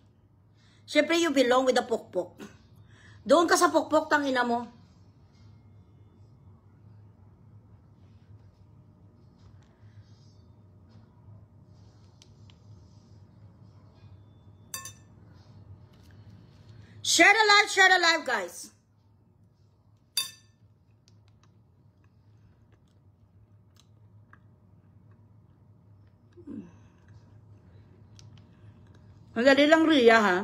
Siyempre, you belong with the pukpok. Doon ka sa pukpok, tang ina mo. Share the live, guys. Madali lang, Ria, ha?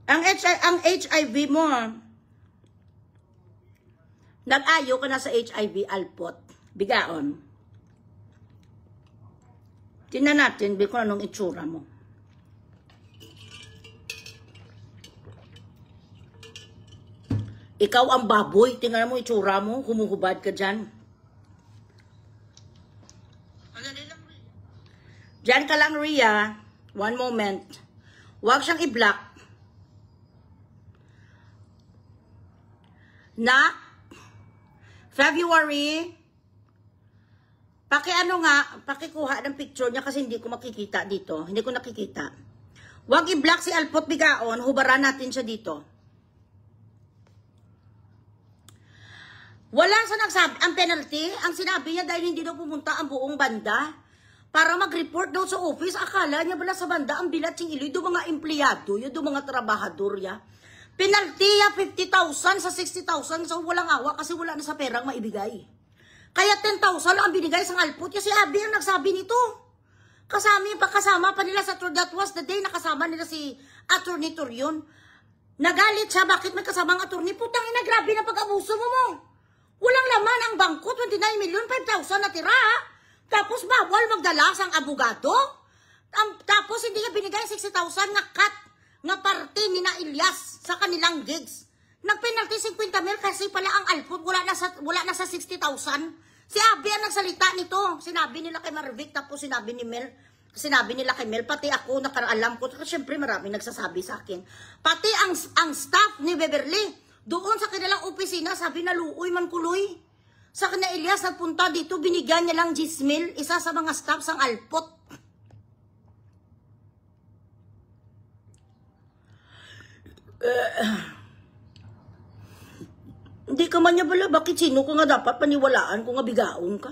Ang HIV mo, ha? Nag-ayo ka na sa HIV, alpot. Bigaon. Tingnan natin, kung anong itsura mo. Ikaw ang baboy. Tingnan mo itsura mo. Humuhubad ka dyan. Dyan ka lang, Ria. One moment. Huwag siyang i-block. Na February, pakikuha ng picture niya kasi hindi ko makikita dito. Hindi ko nakikita. Huwag i-block si Alpot Bigaon. Hubaran natin siya dito. Wala sa nagsabi, ang penalty, ang sinabi niya dahil hindi daw pumunta ang buong banda para mag-report daw sa office, akala niya bala sa banda ang bilat sing ilo, yung mga empleyado, yung mga trabahador ya. Penalty ya 50,000 sa 60,000, so walang awa kasi wala na sa perang maibigay. Kaya 10,000 lang ang binigay sa Alpot, kasi Abi ang nagsabi nito. Kasama pa nila sa tour, that was the day nakasama nila si Attorney Torion. Nagalit siya, bakit may kasamang attorney? Putang ina, grabe na pag-abuso mo. Walang laman ang bangko, 29 million, 5,000 na tira. Tapos bawal magdala sang abogado. Tapos hindi niya binigay 60,000 na cut na parte ni na Ilyas sa kanilang gigs. Nagpenalty 50 mil kasi pala ang Alpot wala na sa 60,000. Si Abi ang nagsalita nito. Sinabi nila kay Marvic, tapos sinabi nila kay Mel, pati ako nakaalam ko. Siyempre maraming nagsasabi sa akin. Pati ang staff ni Beverly, doon sa kanilang opisina, sabi na luoy man kuloy. Sa kanya Ilyas nagpunta dito, binigyan niya lang 10,000, isa sa mga staff sang Alpot. Hindi ka man niya bala, bakit sino ko nga dapat paniwalaan kung nga bigaon ka?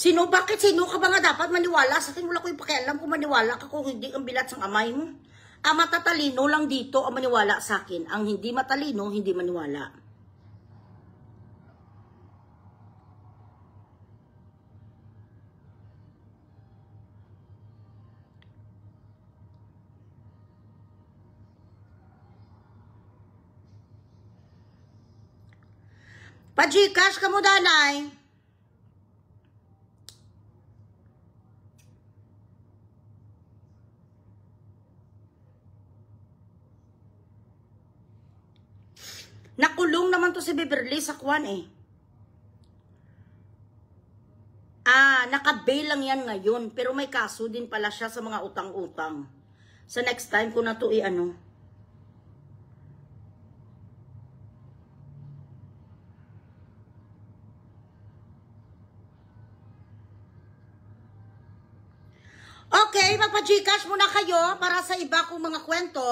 Bakit sino ka ba nga dapat maniwala? Sa akin wala ko yung pakialam kung maniwala ka kung hindi ang bilat sang amay mo. Ang matatalino lang dito ang maniwala sa akin. Ang hindi matalino, hindi maniwala. Pa-Gcash ka mo, danay. Nakulong naman to si Beverly sa kwan eh. Naka-bail lang yan ngayon. Pero may kaso din pala siya sa mga utang-utang. Sa next time ko na to i-ano. Okay, magpa-Gcash muna kayo para sa iba kong mga kwento.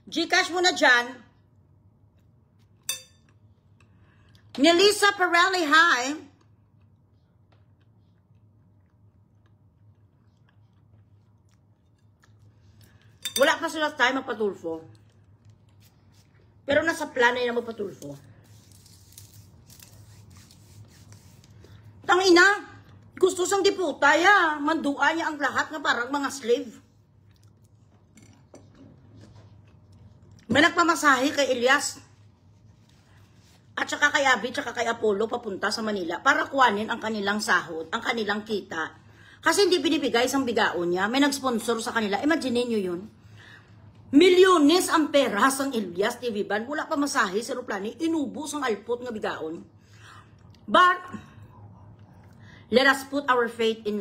Gcash muna dyan. Nelisa Pirelli, hi. Wala pa sila tayo magpatulfo. Pero nasa plano na magpatulfo. Tangina, gusto sang diputa ya. Mandua niya ang lahat na parang mga slave. May nagpamasahe kay Elias. At saka kay Abby, saka kay Apollo papunta sa Manila para kuwanin ang kanilang sahod, ang kanilang kita. Kasi hindi binibigay isang bigaon niya. May nag-sponsor sa kanila. Imagine niyo yun. Milyones ang pera sang Elias TV Ban. Wala pa masahe sa aeroplano. Inubos ang alpot nga bigaon. But let us put our faith in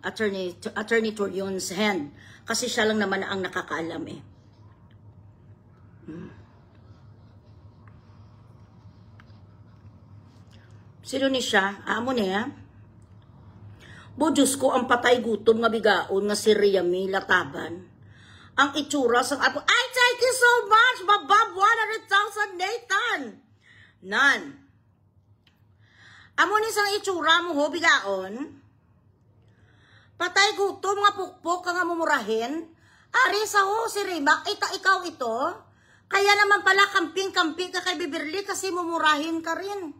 Attorney Torion's hand. Kasi siya lang naman ang nakakaalam eh. Sino ni siya? Amo niya. Bo, Diyos ko, ang patay gutom nga bigaon nga si Riami Lataban. Ang itsura sa apo. I thank you so much, Babab 100,000 Nathan. Nan. Amo ni sang itsura mo ho, bigaon. Patay gutom nga pukpok ka nga mumurahin. Ari sa ho, si Rimac, ikaw ito. Kaya naman pala kamping-kamping ka kay Beverly kasi mumurahin ka rin.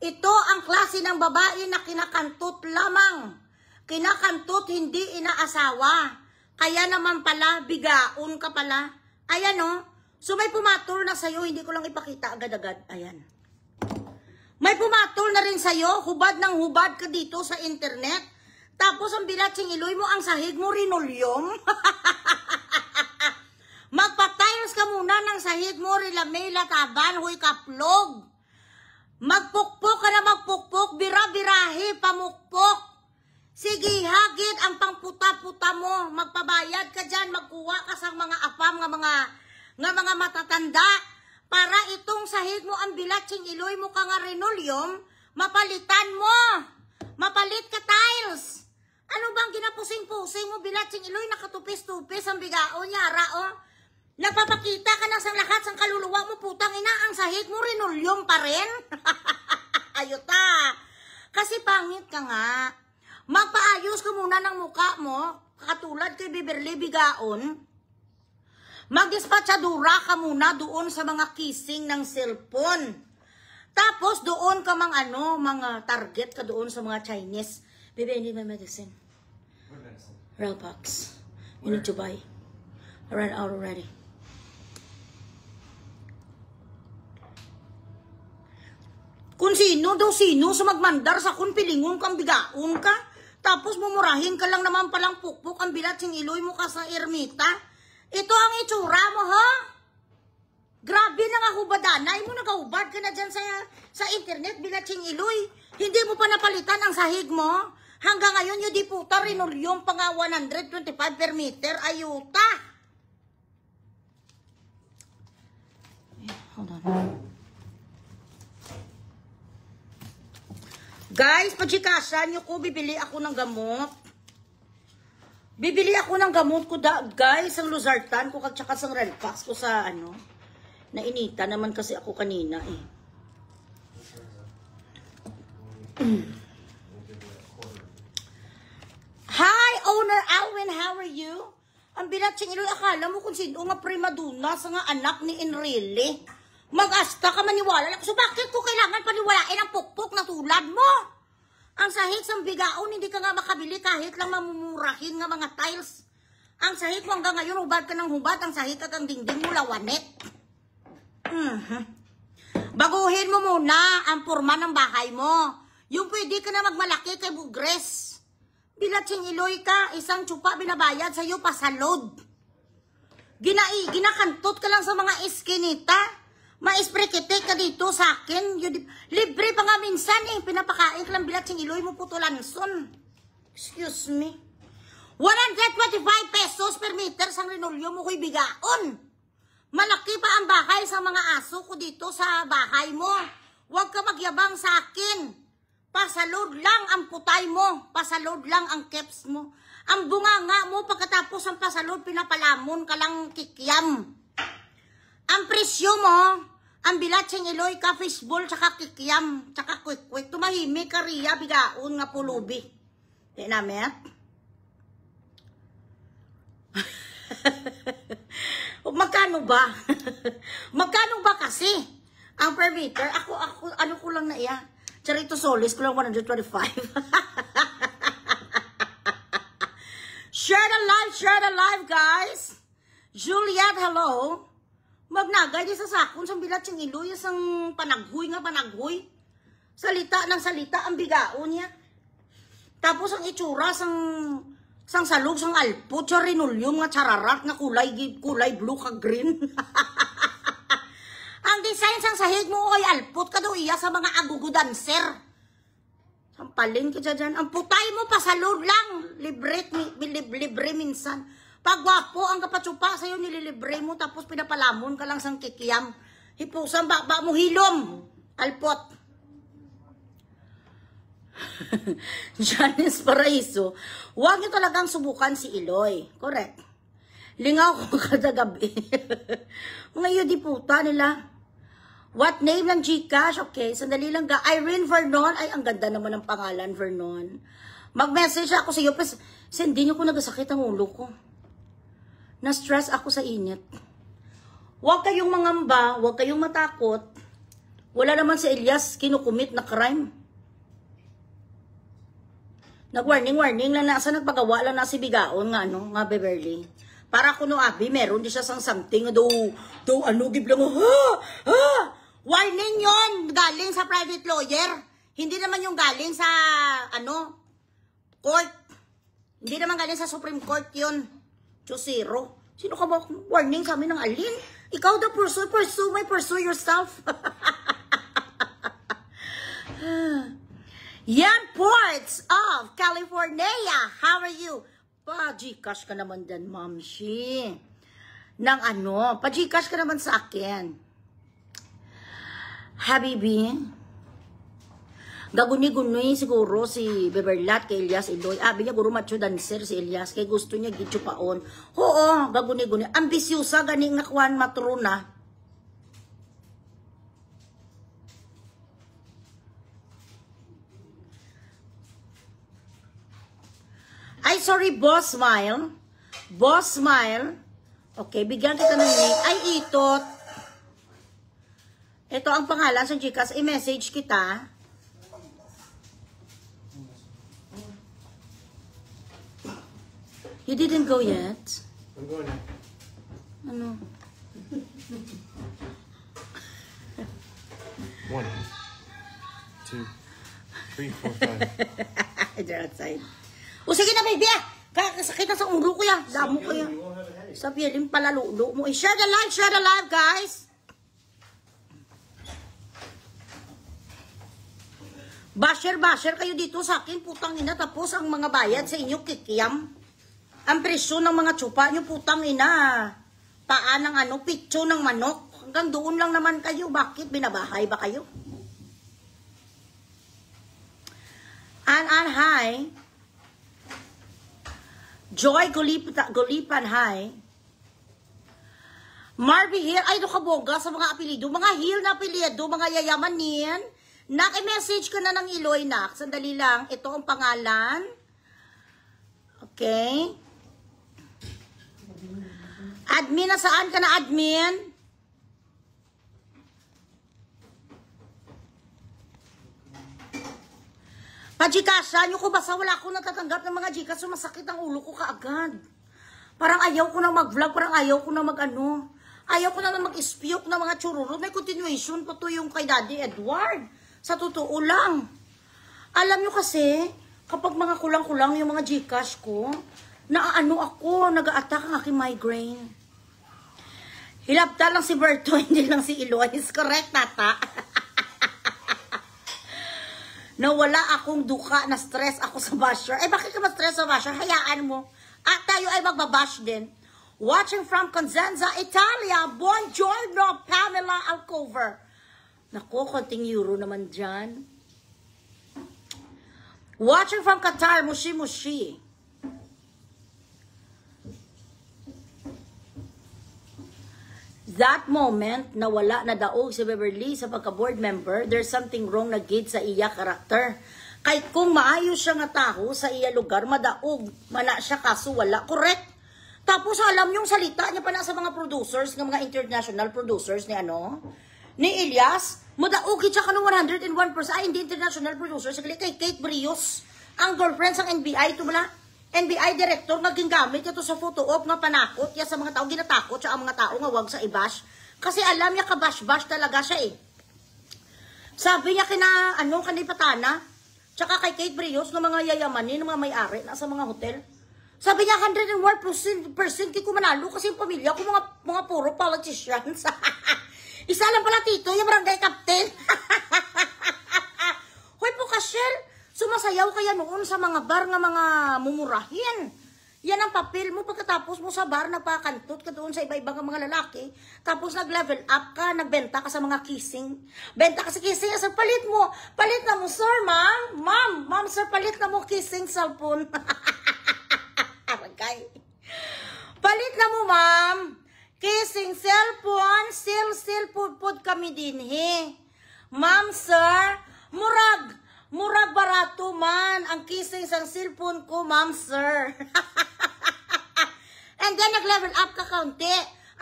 Ito ang klase ng babae na kinakantot lamang. Kinakantot, hindi inaasawa. Kaya naman pala, bigaon ka pala. Ayan o. So may pumatol na sa'yo, hindi ko lang ipakita agad-agad. Ayan. May pumatol na rin sa'yo, hubad ng hubad ka dito sa internet. Tapos ang bilatsing iloy mo, ang sahig mo rinolyong. Magpa-tiles ka muna ng sahig mo, Rilamay Lataban, huy kaplog. Magpukpok ka na magpukpok, bira-birahi, pamukpok. Sige, hagit ang pangputa-puta mo. Magpabayad ka dyan, magkuha ka sa mga apam, nga mga matatanda. Para itong sahig mo, ang bilatsing iloy mo ka nga rinolyom, mapalitan mo. Mapalit ka tiles. Ano bang ginapusing-pusing mo, bilatsing iloy, nakatupis-tupis ang bigaon niya, rao? Napapakita ka na sa lahat ng kaluluwa mo, putang ina, ang sahig mo rinolyong pa rin. Ayota. Kasi pangit ka nga. Magpaayos ka muna ng muka mo, katulad kay Beverly Bigaon. Magdispatsadura ka muna doon sa mga kissing ng cellphone. Tapos doon ka mga target ka doon sa mga Chinese. Baby, I need my medicine. What medicine? Relpax. You need to buy. I ran out already. Kung sino daw sino sa magmandar sa kun pilingon kang bigaon ka, tapos mumurahin ka lang naman palang pukpok ang bilatsing iloy mo ka sa ermita. Ito ang itsura mo, ha? Grabe na nga hubadanay mo, nagahubad ka na dyan sa internet, bilatsing iloy. Hindi mo pa napalitan ang sahig mo. Hanggang ngayon, yung di puta, rinolyong pa nga 125 per meter, ayuta. Hold on. Guys, pag-chikasan nyo ko, bibili ako ng gamot. Bibili ako ng gamot ko, guys, ang Losartan ko, tsaka sa Relpax ko sa, nainita naman kasi ako kanina, eh. Hi, Owner Alwin, how are you? Ang bilatsing iloy, akala mo kung sino nga primaduna sa nga anak ni Enrile. Mag-asta ka maniwala. So bakit ko kailangan paniwalain ang pukpok na tulad mo? Ang sahig sa bigaon, hindi ka nga makabili kahit lang mamumurahin nga mga tiles. Ang sahig mo hanggang ngayon, hubad ka ng hubad. Ang sahig ka kang dingding mo, lawanet. Baguhin mo muna ang forma ng bahay mo. Yung pwede ka na magmalaki kay Bugres. Bilatsing iloy ka, isang tsupa binabayad sa'yo pasalod. Ginakantot ka lang sa mga iskinita. Ma-esprekitek ka dito sa akin. Libre pa nga minsan eh. Pinapakain ka lang bilatsing iloy mo putulanson. Excuse me. 125 pesos per meter sang rinolyo mo ko'y bigaon. Malaki pa ang bahay sa mga aso ko dito sa bahay mo. Huwag ka magyabang sa akin. Pasalod lang ang putay mo. Pasalod lang ang keps mo. Ang bunganga mo, pagkatapos ang pasalod, pinapalamon ka lang kikiam. Ang presyo mo, ang bilatseng iloy ka, fishball, tsaka kikiam, tsaka quick-quick. Tumahimik ka riya, bigaon nga pulubi. Di namet? Magkano ba? Magkano ba kasi ang per meter? Ano ko lang na iya? Charito Solis ko lang 125. Share the live, guys. Juliet, hello. Magnagay di sa sakon sa bilat siyang iloy, sang panaghuy. Salita ng salita ang bigaon niya. Tapos ang itsura sang salog, sang alpot, sa rinulyum nga chararat nga kulay blue ka green. Ang design sang sahig mo ay alpot ka daw iya sa mga agugo dancer. Sampalin ka dyan. Ang putay mo pasalod lang. Libre minsan. Pagwapo ang kapatsupa sa'yo, nililibre mo, tapos pinapalamon ka lang sang kikiyam. Hipusan, ba mo hilom. Alpot. Janice Paraiso, huwag niyo talagang subukan si Iloy. Correct. Lingaw ko kada gabi. Mga yun di puta nila. What name ng Gcash? Okay, sandali lang ga. Irene Vernon. Ay, ang ganda naman ng pangalan, Vernon. Mag-message ako sa iyo, pero hindi niyo ko nagasakit ang ulo ko. Na-stress ako sa init. Huwag kayong mangamba, huwag kayong matakot. Wala naman si Elias kinukumit na crime. Nag-warning lang na, sa nagpagawa lang na si Bigaon nga, nga Beverly. Para kuno abi, meron di siya sang something, gib lang, warning yon galing sa private lawyer. Hindi naman yung galing sa, court. Hindi naman galing sa Supreme Court yun. Chusiro. Sino ka ba warning sa amin ng alin? Ikaw daw pursue yourself. Yan, Ports of California. How are you? Pa-Gcash ka naman dyan, Mamshi. Pa-Gcash ka naman sa akin. Habibi. Gaguni-guni siguro si Beberlat kay Elias Iloy. Abi niya guro macho dancer si Elias kay gusto niya gityo paon. Oo, gaguni-guni. Ambisyosa gani nga kwan matruna. Ay, sorry, Boss Smile. Boss Smile. Okay, bigyan kita ng name. Ay, itot. Ito ang pangalan sa Gcash. I-message kita. You didn't go yet? I'm going now. Ano? 1, 2, 3, 4, 5. They're outside. O sige na, baby. Kakasakit na sa ulo ko yan. Damo ko yan. Sabi yan, palalulo mo. Share the live, guys. Basher kayo dito sa akin. Putang ina. Tapos ang mga bayad sa inyo, kikiyam. Ang presyo ng mga tsupa nyo, putang ina. Paa ng pitso ng manok. Hanggang doon lang naman kayo. Bakit? Binabahay ba kayo? Hi. Joy Gulipan, hi. Marby Hill, ay kaboga sa mga apelido. Mga Hill na apelido, mga yayaman niyan. Naki-message ko na ng Iloy, nak. Sandali lang, ito ang pangalan. Okay. Admin, nasaan ka na, admin? Pa-Gcash, nyo ko basta wala akong natatanggap ng mga Gcash, so masakit ang ulo ko kaagad. Parang ayaw ko na mag-vlog, parang ayaw ko na ayaw ko na mag-speak ng mga chururot. May continuation pa to yung kay Daddy Edward. Sa totoo lang. Alam nyo kasi, kapag mga kulang-kulang yung mga Gcash ko, nag-a-attack ang aking migraine. Hilabta lang si Berto, hindi lang si Eloise. Correct, tata? Nawala akong duka, na stress ako sa basher. Eh, bakit ka ma-stress sa basher? Hayaan mo. At tayo ay magbabash din. Watching from Consenza, Italia. Buongiorno, Pamela Alcover. Naku, konting euro naman dyan. Watching from Qatar, mushi-mushi. That moment, na wala na daog si Beverly sa pagka-board member, there's something wrong na gid sa iya karakter. Kay kung maayos siya nga taho sa iya lugar, madaog, mana siya kaso wala. Correct? Tapos alam yung salita niya pa na sa mga producers, ng mga international producers ni ni Elias, madaog siya ka ng 101%, ay hindi international producers, kay Kate Brios, ang girlfriend sa NBI, ito mula, NBI director nga gingamit ito sa photo op nga panakot ya sa mga tao, ginatakot siya ang mga tao nga wag sa ibash kasi alam niya kabash-bash talaga siya eh. Sabi niya kina kanipatana tsaka kay Kate Brios nga mga yayamanin, mga may-ari na sa mga hotel. Sabi niya 101% kay kumanalo kasi yung pamilya ko mga puro politicians. Isa lang pala tito, yung barangay captain. Hoy po Kashel, sumasayaw kaya noon sa mga bar nga mga mumurahin. Yan ang papel mo pagkatapos mo sa bar, nagpakantot ka doon sa iba-ibang mga lalaki. Tapos nag-level up ka, nagbenta ka sa mga kissing. Benta ka sa kissing, sir, palit mo. Palit na mo, sir, ma'am. Ma'am, sir, palit na mo kissing cellphone. Okay. Palit na mo, ma'am. Kissing cellphone, still pud kami din, he. Ma'am, sir, murag barato man ang kissing sang cellphone ko, ma'am, sir. And then nag-level up ka kaunti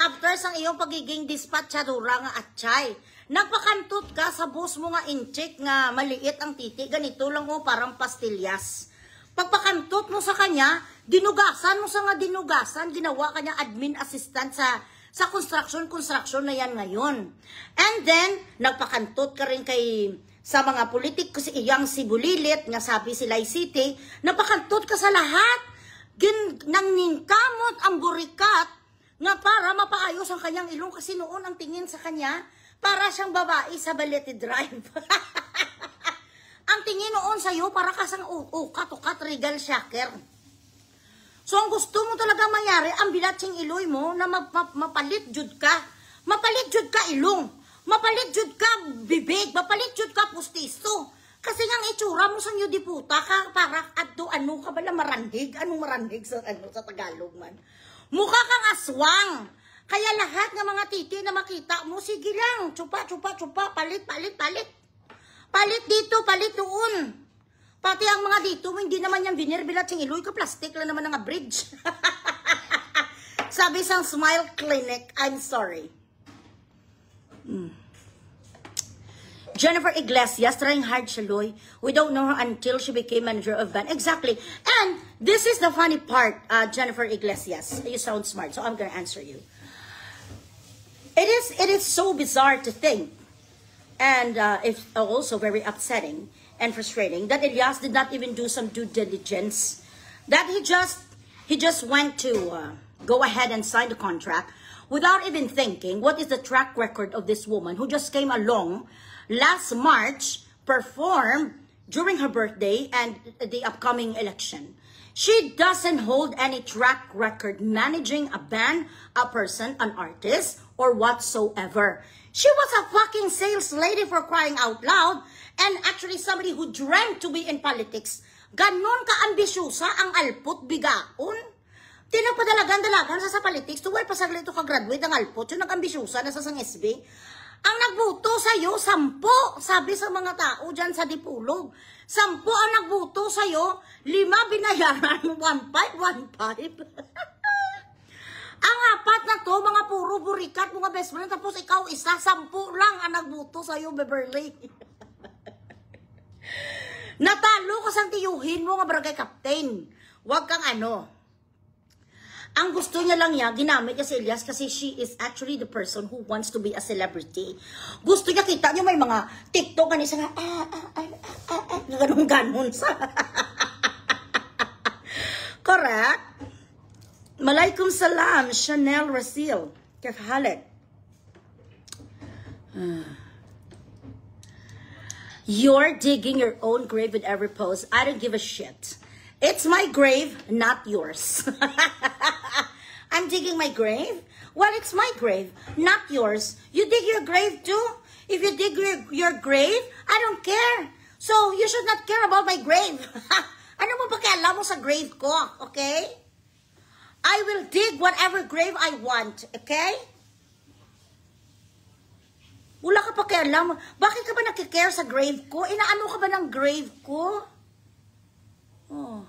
after sang iyong pagiging dispatchadura nga atchay. Nagpakantot ka sa boss mo nga incheck nga maliit ang titi, ganito lang mo parang pastillas. Pagpakantot mo sa kanya, dinugasan mo sa nga dinugasan, ginawa kanya admin assistant sa construction na yan ngayon. And then nagpakantot ka rin kay sa mga politik kasi iyang si Bulilit, nga sabi si Lai City, napakantot ka sa lahat. Nang ningkamot ang burikat nga para mapaayos ang kanyang ilong kasi noon ang tingin sa kanya para siyang babae sa Balete Drive. Ang tingin noon sa'yo para kasang ukat regal shaker. So ang gusto mo talaga mangyari, ang bilatsing iloy mo na mapalit jud ka. Mapalit jud ka ilong. Mapalit jud ka bibig, mapalit jud ka pustiso. Kasi nga itsura mo sa inyo diputa ka para adto ka bala marandig, anong marandig sa sa Tagalog man. Mukha kang aswang. Kaya lahat ng mga titi na makita mo, sige lang, chupa, palit. Palit dito, palit doon. Pati ang mga dito, hindi naman yung binirbilat sing iloy ka, plastic lang naman ng bridge. Sabi sang Smile Clinic, I'm sorry. Jennifer Iglesias, trying hard siya, Loy. We don't know her until she became manager of band. Exactly. And this is the funny part, Jennifer Iglesias. You sound smart, so I'm gonna answer you. It is so bizarre to think, and it's also very upsetting and frustrating that Elias did not even do some due diligence. That he just went to go ahead and sign the contract without even thinking what is the track record of this woman who just came along last March, performed during her birthday and the upcoming election. She doesn't hold any track record managing a band, a person, an artist, or whatsoever. She was a fucking sales lady for crying out loud, and actually somebody who dreamt to be in politics. Ganon ka-ambisyosa ang alpot bigaon. Tinapadalagan-dalagan sa politics, tuwal pasagli ito ka-graduate ang alpot, yung nag-ambisyosa na sa sang SB. Ang nagbuto sa'yo, 10, sabi sa mga tao dyan sa Dipulog. 10 ang nagbuto sa'yo, 5 binayaran, 1.5. Ang 4 na to, mga puro burikat, mga best friend, tapos ikaw isa, 10 lang ang nagbuto sa'yo, Beverly. Natalo ka sang tiyuhin mo nga barangay captain. Huwag kang Ang gusto niya lang niya, ginamit niya si Elias kasi she is actually the person who wants to be a celebrity. Gusto niya, kita niyo may mga TikTok kanisa nga, ganun sa. Correct? Malaikum salam, Chanel Rasil. Kaya halit. You're digging your own grave with every post. I don't give a shit. It's my grave, not yours. I'm digging my grave? Well, it's my grave, not yours. You dig your grave too? If you dig your grave, I don't care. So, you should not care about my grave. Ano mo pakialam mo sa grave ko, okay? I will dig whatever grave I want, okay? Wala ka pakialam. Bakit ka ba nakikare sa grave ko? Inaano ka ba ng grave ko? Oh.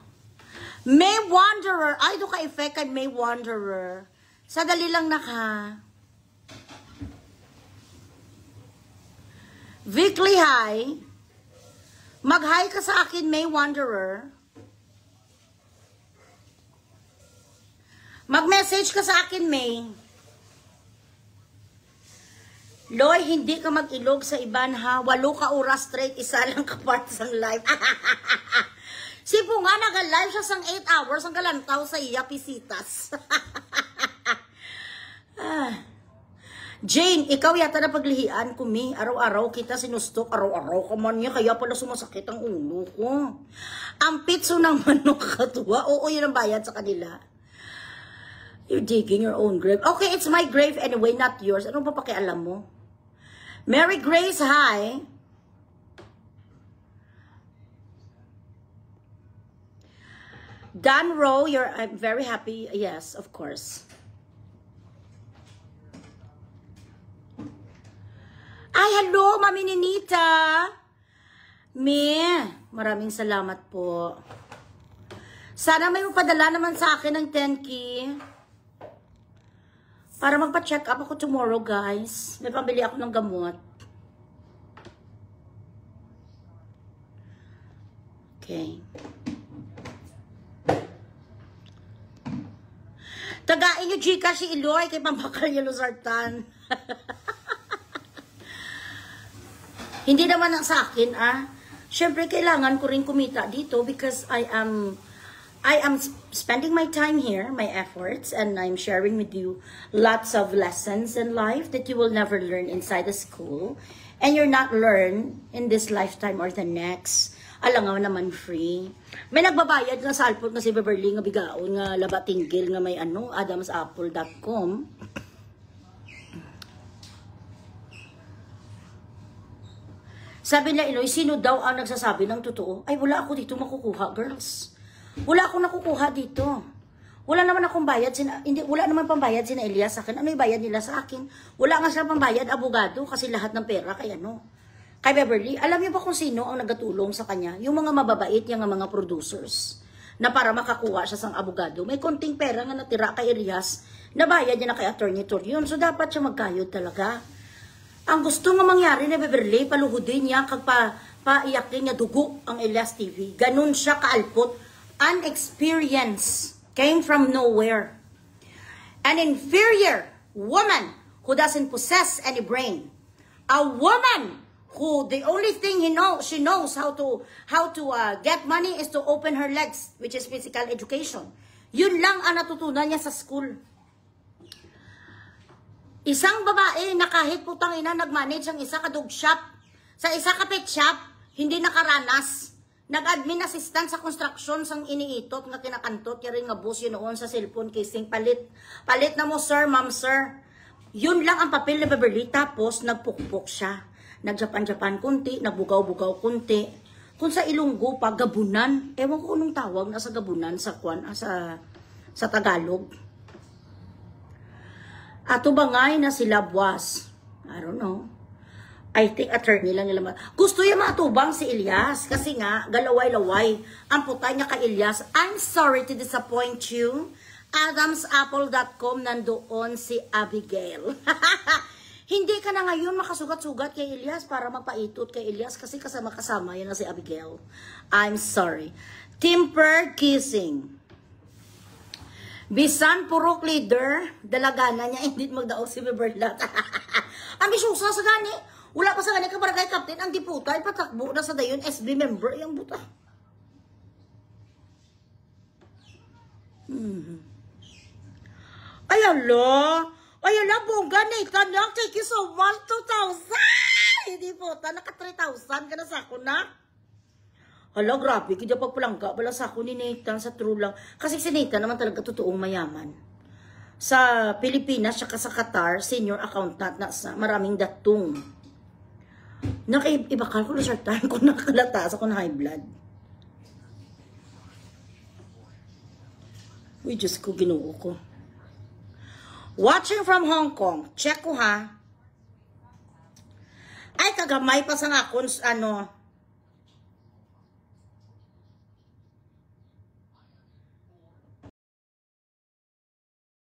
May Wanderer. Ay, doon ka-effect kay May Wanderer. Sadali lang na ka. Weekly hi. Mag-hi ka sa akin, May Wanderer. Mag-message ka sa akin, May. Loy, hindi ka mag-ilog sa iban ha. 8 ka oras straight, isa lang ka part sa live. Si po nga, nag-live siya sang 8 hours, ang galantaw sa iya, pisitas. Jane, ikaw yata na paglihian ko, Mi. Araw-araw kita sinustok, araw-araw ka man niya, kaya pala sumasakit ang ulo ko. Ang pitso ng manok katuwa, oo, yun ang bayad sa kanila. You're digging your own grave. Okay, it's my grave anyway, not yours. Anong pa pakialam mo? Mary Grace, hi. Dan Rowe, I'm very happy. Yes, of course. Ay, hello, Mami Ninita. Maraming salamat po. Sana may mapadala naman sa akin ng 10K. Para magpa-check up ako tomorrow, guys. May pambili ako ng gamot. Okay. Tagain nyo, Gcash, si Iloy, kay Pampakal yung Luzartan. Hindi naman ang sa akin, Siyempre, kailangan ko rin kumita dito because I am spending my time here, my efforts, and I'm sharing with you lots of lessons in life that you will never learn inside the school. And you're not learn in this lifetime or the next. Alam nga naman free. May nagbabayad nga sa alpot nga si Beverly nga bigaon nga labatinggil nga may adamsapple.com. Sabi na Iloy, sino daw ang nagsasabi ng totoo? Ay, wala ako dito makukuha, girls. Wala akong nakukuha dito. Wala naman akong bayad, wala naman pambayad sina Elias sa akin. Ano yung bayad nila sa akin? Wala nga sila pambayad, abogado, kasi lahat ng pera kay Kay Beverly, alam niyo ba kung sino ang nagatulong sa kanya? Yung mga mababait, yung mga producers, na para makakuha siya sang abogado. May konting pera nga natira kay Elias, nabayad niya na kay Attorney Torion, so dapat siya magkayod talaga. Ang gusto nga mangyari ni Beverly, paluhudin niya, paiyakin niya dugo ang Elias TV. Ganun siya kaalpot. Unexperienced. Came from nowhere. An inferior woman who doesn't possess any brain. A woman who the only thing she knows how to get money is to open her legs, which is physical education. Yun lang ang natutunan niya sa school. Isang babae na kahit putang ina nag-manage ang isa ka dog shop, sa isa ka pet shop, hindi nakaranas. Nag-admin assistant sa construction sang iniitot nga kinakantot ya rin nga boss yun noon sa cellphone casing palit na mo sir, ma'am sir. Yun lang ang papel ni Beverly, tapos nagpukpok siya. Nag-Japan kunti, nagbugaw-bugaw kunti. Kung sa Ilonggo pa gabunan, ewan ko anong tawag na sa gabunan sa sa Tagalog. Ato bangay na sila buwas. I don't know. I think attorney lang nila. Gusto yung matubang si Elias kasi nga galaway-laway ang putay niya kay Elias. I'm sorry to disappoint you. Adamsapple.com nandoon si Abigail. Hindi ka na ngayon makasugat-sugat kay Elias para magpaitot kay Elias kasi kasama-kasama yan na si Abigail. I'm sorry. Tempered kissing. Bisan purok leader, dalagana niya, hindi magdaog si Beberlat. Ang bisusa sa gani. Wala pa sa gani ka barangay captain, ang diputay, patakbo na sa dayon, SB member, yung buta. Ay, ala, bongga, Nathan, thank you so much, 2,000! Hindi puta, naka 3,000 ka na sa ako na. Hala, grabe, kaya pagpalangga, bala sa ako ni Nathan sa true lang. Kasi si Nathan naman talaga totoong mayaman. Sa Pilipinas, saka sa Qatar, senior accountant na sa maraming datong. Ibakal ko na short time kung nakalataas ako na high blood. Uy, Diyos ko, ginoo ko. Watching from Hong Kong. Check ko ha. Ay, kagamay pa sa nga kung ano,